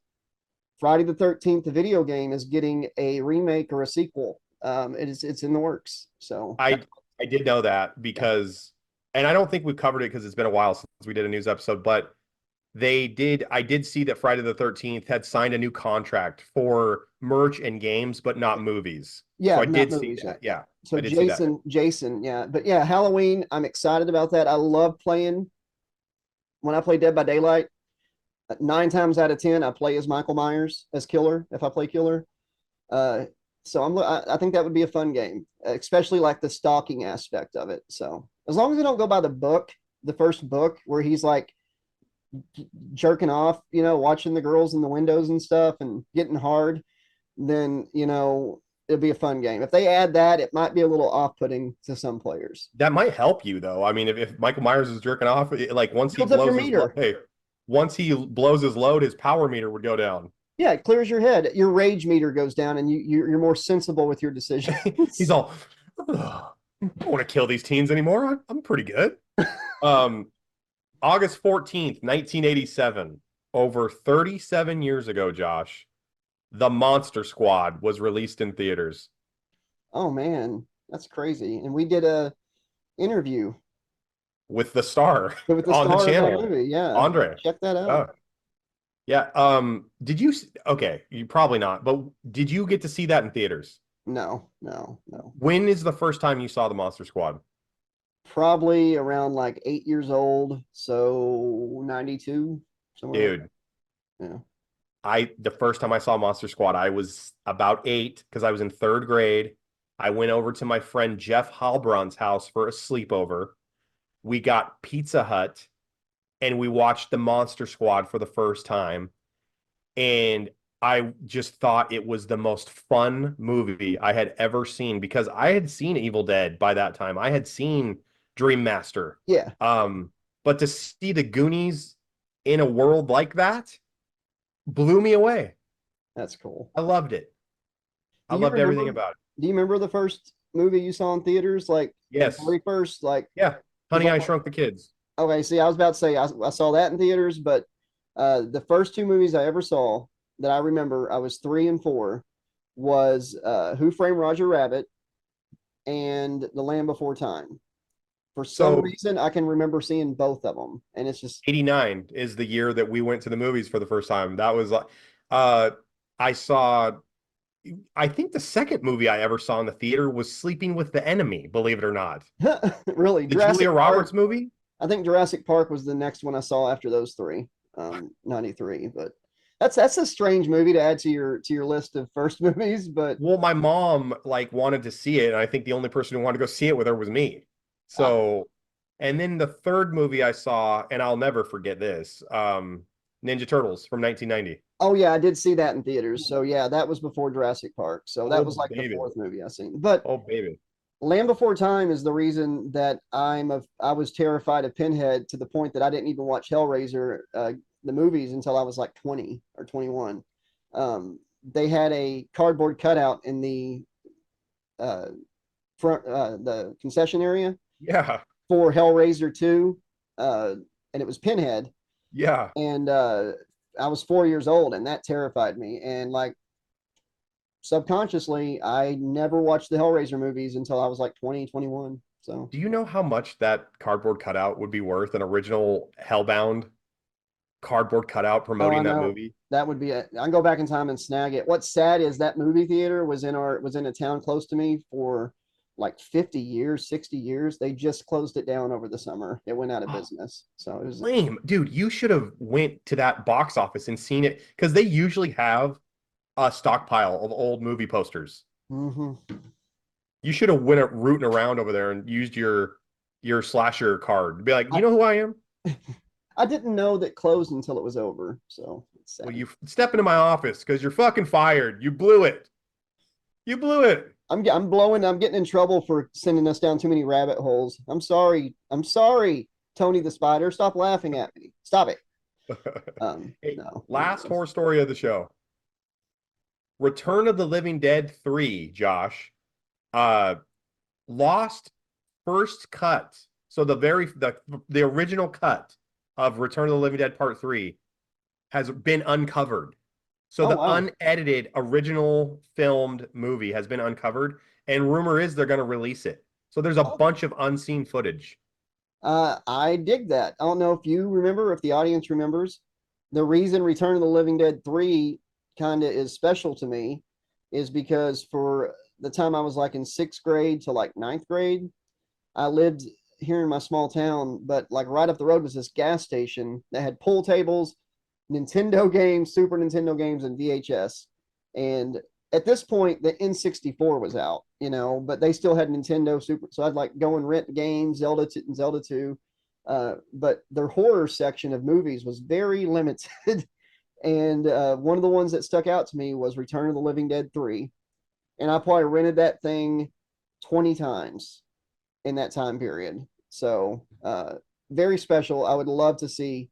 Friday the 13th, the video game, is getting a remake or a sequel. It's in the works. So I did know that because, and I don't think we've covered it because it's been a while since we did a news episode, but I did see that Friday the 13th had signed a new contract for merch and games, but not movies. Yeah, so I not did movies, see that. yeah. Yeah. So I did see that. Jason, yeah. But yeah, Halloween, I'm excited about that. I love playing when I play Dead by Daylight. 9 times out of 10, I play as Michael Myers as Killer if I play Killer. So I think that would be a fun game, especially like the stalking aspect of it. So as long as they don't go by the book, the first book where he's like jerking off, watching the girls in the windows and stuff and getting hard, then it'll be a fun game. If they add that, it might be a little off-putting to some players. That might help you though. I mean, if Michael Myers is jerking off, like once he Builds up your blows his meter. once he blows his load, his power meter would go down. Yeah, it clears your head. Your rage meter goes down, and you're more sensible with your decisions. He's all, I don't want to kill these teens anymore. I'm pretty good. August 14th, 1987, over 37 years ago, Josh, The Monster Squad was released in theaters. Oh man, that's crazy. And we did a interview with the star with the on star the channel. Of that movie. Yeah, Andre. Check that out. Yeah. Did you? Okay, you probably not. But did you get to see that in theaters? No. When is the first time you saw the Monster Squad? Probably around like 8 years old. So 92. Dude. Yeah. The first time I saw Monster Squad, I was about 8 because I was in 3rd grade. I went over to my friend Jeff Halbrun's house for a sleepover. We got Pizza Hut and we watched the Monster Squad for the first time. And I just thought it was the most fun movie I had ever seen because I had seen Evil Dead by that time. I had seen Dream Master. Yeah. But to see the Goonies in a world like that blew me away. That's cool. I loved it. I loved everything about it. Do you remember the first movie you saw in theaters? Like, yes. The very first, like, yeah. Honey, I Shrunk the Kids. Okay, see, I was about to say I saw that in theaters, but the first 2 movies I ever saw that I remember, I was 3 and 4, was Who Framed Roger Rabbit and The Land Before Time. For some reason, I can remember seeing both of them, and it's just 89 is the year that we went to the movies for the first time. That was I think the second movie I ever saw in the theater was Sleeping with the Enemy, believe it or not. Really? The Julia Roberts movie? I think Jurassic Park was the next one I saw after those 3, 93. But that's a strange movie to add to your list of first movies. But well, my mom wanted to see it, and I think the only person who wanted to go see it with her was me. So, and then the third movie I saw, and I'll never forget this, Ninja Turtles from 1990. Oh yeah, I did see that in theaters. So yeah, that was before Jurassic Park. So that was like the 4th movie I seen. But oh baby, Land Before Time is the reason that I was terrified of Pinhead to the point that I didn't even watch Hellraiser, the movies, until I was like 20 or 21. They had a cardboard cutout in the front, the concession area. Yeah. For Hellraiser 2, and it was Pinhead. Yeah. And I was 4 years old, and that terrified me. And like subconsciously, I never watched the Hellraiser movies until I was like 20, 21. So do you know how much that cardboard cutout would be worth? An original Hellbound cardboard cutout promoting that movie? That would be it. I can go back in time and snag it. What's sad is that movie theater was in a town close to me for like 50 years, 60 years. They just closed it down over the summer. It went out of business. So it was lame. Dude, you should have went to that box office and seen it, because they usually have a stockpile of old movie posters. Mm-hmm. You should have went rooting around over there and used your slasher card. Be like, you know who I am? I didn't know that closed until it was over. So it's sad. Well, you step into my office because you're fucking fired. You blew it. You blew it. I'm getting in trouble for sending us down too many rabbit holes. I'm sorry, Tony the Spider. Stop laughing at me. Stop it. Hey, no. Last horror story of the show. Return of the Living Dead 3, Josh. Lost first cut. So the original cut of Return of the Living Dead Part 3 has been uncovered. So unedited original filmed movie has been uncovered, and rumor is they're going to release it. So there's a bunch of unseen footage. I dig that. I don't know if you remember, if the audience remembers, the reason Return of the Living Dead 3 kind of is special to me is because for the time I was like in 6th grade to like 9th grade, I lived here in my small town, but like right up the road was this gas station that had pool tables, Nintendo games, Super Nintendo games, and VHS. And at this point, the N64 was out, but they still had Nintendo Super. So I'd like go and rent games, Zelda 2 and Zelda 2. But their horror section of movies was very limited. And one of the ones that stuck out to me was Return of the Living Dead 3. And I probably rented that thing 20 times in that time period. So very special. I would love to see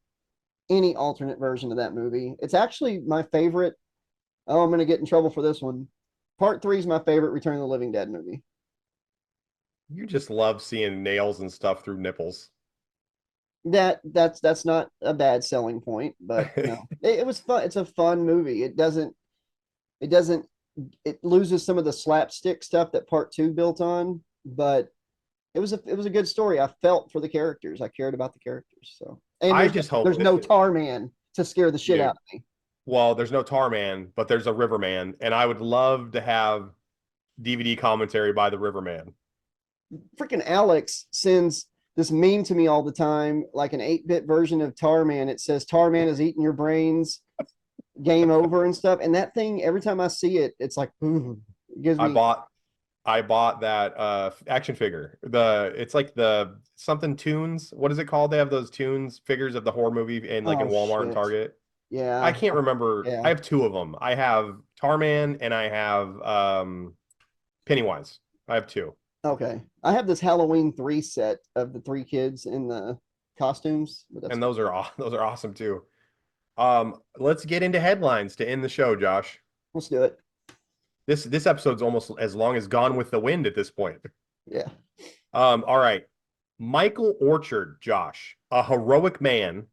any alternate version of that movie. It's actually my favorite. Oh, I'm going to get in trouble for this one. Part 3 is my favorite Return of the Living Dead movie. You just love seeing nails and stuff through nipples. That's not a bad selling point, but it was fun. It's a fun movie. It loses some of the slapstick stuff that part 2 built on, but it was a good story. I felt for the characters. I cared about the characters. So, and I just hope there's no tar man to scare the shit out of me. Well, there's no tar man, but there's a river man, and I would love to have DVD commentary by the river man. Freaking Alex sends this meme to me all the time, like an 8-bit version of Tar Man. It says Tar Man is eating your brains, game over and stuff. And that thing, every time I see it, it's like, it gives me. I bought that action figure. It's like the something Tunes. What is it called? They have those Tunes figures of the horror movie in Walmart and Target. Yeah. I can't remember. Yeah. I have 2 of them. I have Tarman and I have Pennywise. I have 2. Okay. I have this Halloween 3 set of the 3 kids in the costumes. And those are awesome too. Let's get into headlines to end the show, Josh. Let's do it. This episode's almost as long as Gone with the Wind at this point. Yeah. All right. Michael Orchard, Josh, a heroic man,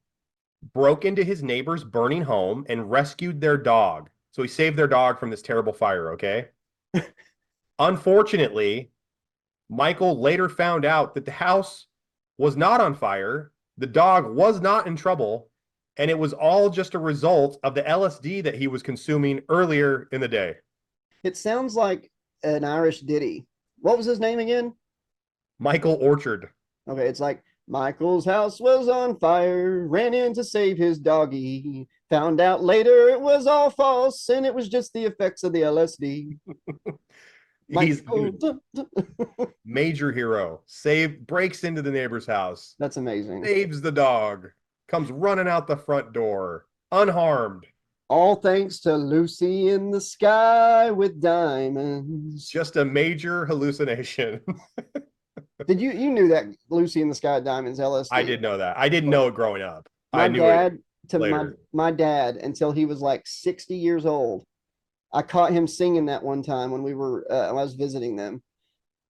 broke into his neighbor's burning home and rescued their dog. So he saved their dog from this terrible fire, okay? Unfortunately, Michael later found out that the house was not on fire, the dog was not in trouble, and it was all just a result of the LSD that he was consuming earlier in the day. It sounds like an Irish ditty. What was his name again? Michael Orchard. Okay, it's like, Michael's house was on fire, ran in to save his doggy, found out later it was all false, and it was just the effects of the LSD. He's major hero. Breaks into the neighbor's house. That's amazing. Saves the dog. Comes running out the front door, unharmed. All thanks to Lucy in the Sky with Diamonds. Just a major hallucination. Did you knew that Lucy in the Sky with Diamonds LSD? I did know that. I didn't know it growing up. My I knew dad, it to later. my dad, until he was like 60 years old. I caught him singing that one time when we were I was visiting them,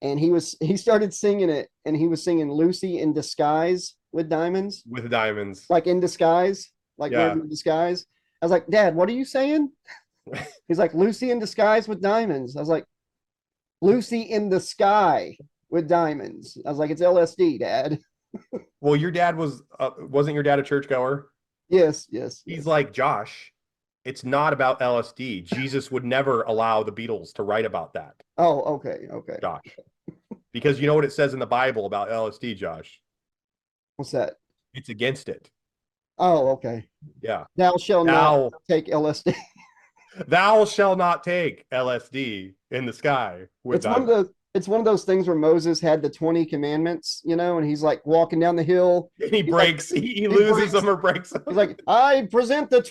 and he started singing it, and he was singing Lucy in Disguise with Diamonds. With diamonds. Like in disguise, like in disguise. I was like, Dad, what are you saying? He's like, Lucy in Disguise with Diamonds. I was like, Lucy in the Sky with Diamonds. I was like, it's LSD, Dad. Well, your dad wasn't your dad a churchgoer? Yes. He's like, Josh, it's not about LSD. Jesus would never allow the Beatles to write about that. Oh, okay. Josh. Because you know what it says in the Bible about LSD, Josh? What's that? It's against it. Oh, okay. Yeah. Thou shalt not take LSD. Thou shall not take LSD in the sky. It's one of those things where Moses had the 20 commandments, and he's like walking down the hill. And he breaks, like, he loses them or breaks them. He's like, I present the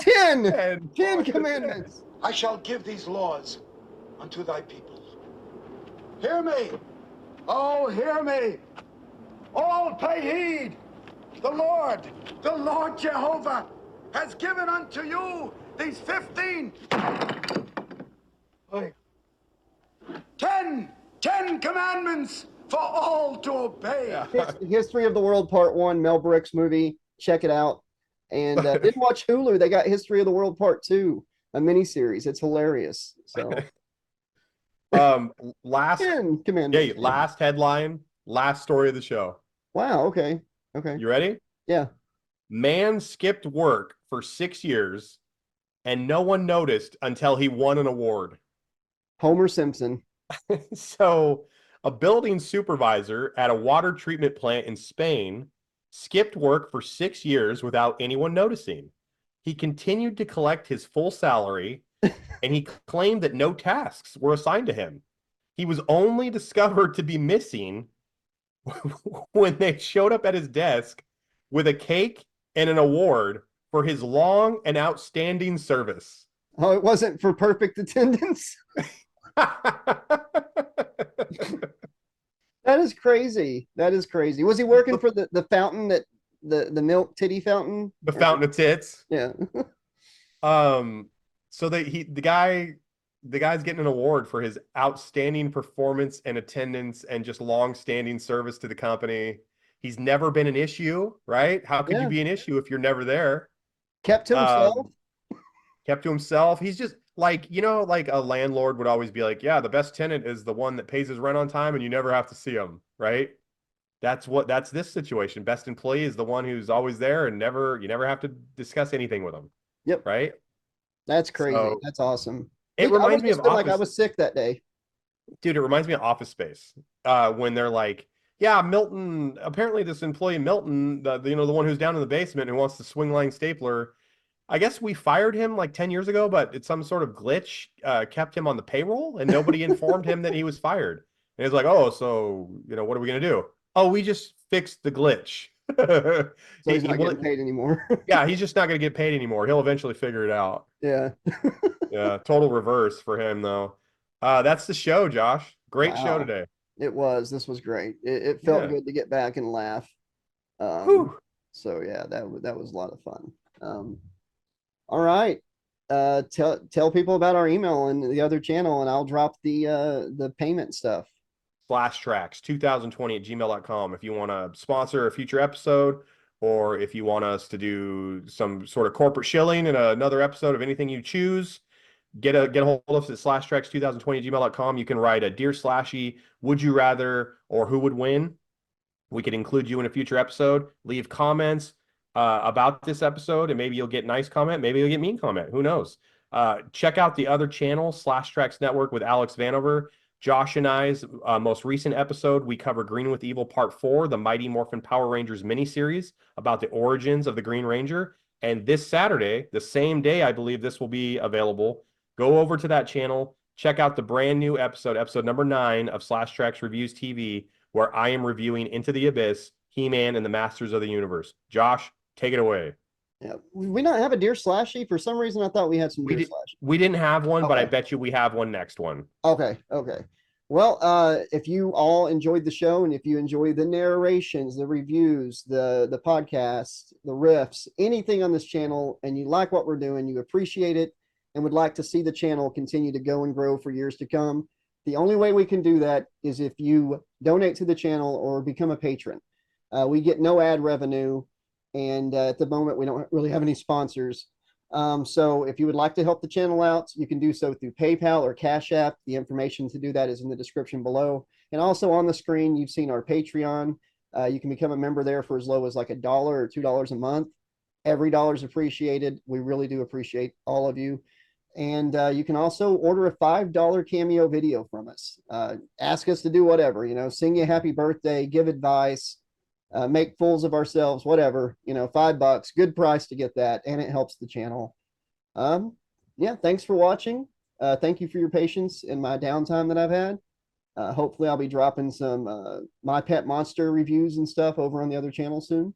10 commandments. I shall give these laws unto thy people. Hear me. Oh, hear me. All pay heed. The Lord Jehovah has given unto you these 15. 10 commandments for all to obey. History of the World Part 1, Mel Brooks movie. Check it out. And didn't watch Hulu. They got History of the World Part 2, a miniseries. It's hilarious. So, last headline, last story of the show. Wow. Okay. You ready? Yeah. Man skipped work for 6 years and no one noticed until he won an award. Homer Simpson. So, a building supervisor at a water treatment plant in Spain skipped work for 6 years without anyone noticing. He continued to collect his full salary and he claimed that no tasks were assigned to him. He was only discovered to be missing when they showed up at his desk with a cake and an award for his long and outstanding service. Oh, it wasn't for perfect attendance? That is crazy. That is crazy. Was he working for the fountain that the milk titty fountain? The fountain of tits. Yeah. So the guy's getting an award for his outstanding performance and attendance and just long-standing service to the company. He's never been an issue, right? How could you be an issue if you're never there? Kept to himself. Kept to himself. He's just like, like a landlord would always be like, yeah, the best tenant is the one that pays his rent on time and you never have to see him, right? That's this situation. Best employee is the one who's always there and you never have to discuss anything with him. Yep. Right? That's crazy. So, that's awesome. It reminds me of Office. Like I was sick that day. Dude, it reminds me of Office Space. When they're like, yeah, Milton, apparently this employee Milton, the one who's down in the basement who wants the swing line stapler, I guess we fired him like 10 years ago, but it's some sort of glitch kept him on the payroll and nobody informed him that he was fired. And he's like, oh, so, what are we going to do? Oh, we just fixed the glitch. So he's not getting paid anymore. Yeah, he's just not going to get paid anymore. He'll eventually figure it out. Yeah. Yeah, total reverse for him, though. That's the show, Josh. Great show today. It was. This was great. It felt good to get back and laugh. So, yeah, that was a lot of fun. All right. Tell people about our email and the other channel, and I'll drop the payment stuff. Slash Trax 2020 at gmail.com if you want to sponsor a future episode, or if you want us to do some sort of corporate shilling in another episode of anything you choose, get a hold of us at slashtrax 2020 at gmail.com. You can write a Dear Slashy, would you rather, or who would win. We could include you in a future episode. Leave comments about this episode, and maybe you'll get nice comment, maybe you'll get mean comment. Who knows? Check out the other channel, Slash Trax Network, with Alex Vanover. Josh and I's most recent episode, we cover Green with Evil Part 4, the Mighty Morphin Power Rangers miniseries about the origins of the Green Ranger. And this Saturday, the same day I believe this will be available, go over to that channel, check out the brand new episode number 9 of Slash Trax Reviews TV, where I am reviewing Into the Abyss, He-Man, and the Masters of the Universe. Josh, take it away. Yeah, we not have a Dear Slashy? For some reason, I thought we had some Dear Slashy. We didn't have one, but I bet you we have one next one. Okay. Well, if you all enjoyed the show, and if you enjoy the narrations, the reviews, the podcast, the riffs, anything on this channel, and you like what we're doing, you appreciate it, and would like to see the channel continue to go and grow for years to come, the only way we can do that is if you donate to the channel or become a patron. We get no ad revenue, and at the moment, we don't really have any sponsors. So if you would like to help the channel out, you can do so through PayPal or Cash App. The information to do that is in the description below. And also on the screen, you've seen our Patreon. You can become a member there for as low as like $1 or $2 a month. Every dollar is appreciated. We really do appreciate all of you. And you can also order a $5 cameo video from us. Ask us to do whatever, sing you happy birthday, give advice, make fools of ourselves, whatever, $5, good price to get that, and it helps the channel. Yeah, thanks for watching. Thank you for your patience in my downtime that I've had. Hopefully I'll be dropping some My Pet Monster reviews and stuff over on the other channel soon.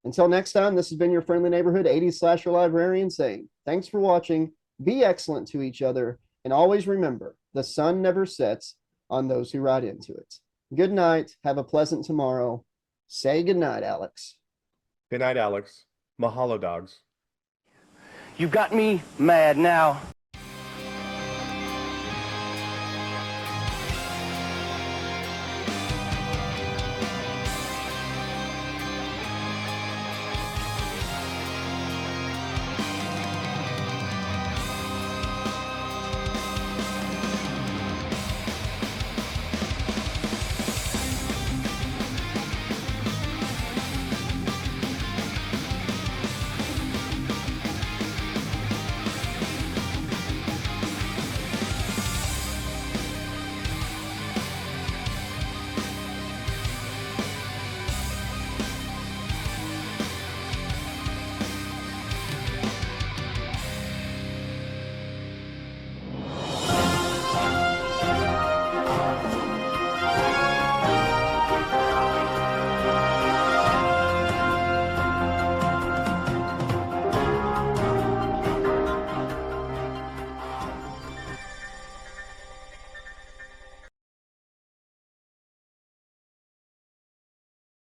Until next time, this has been your friendly neighborhood 80s slasher librarian saying, thanks for watching, be excellent to each other, and always remember, the sun never sets on those who ride into it. Good night, have a pleasant tomorrow. Say goodnight, Alex. Good night, Alex. Mahalo, dogs. You got me mad now.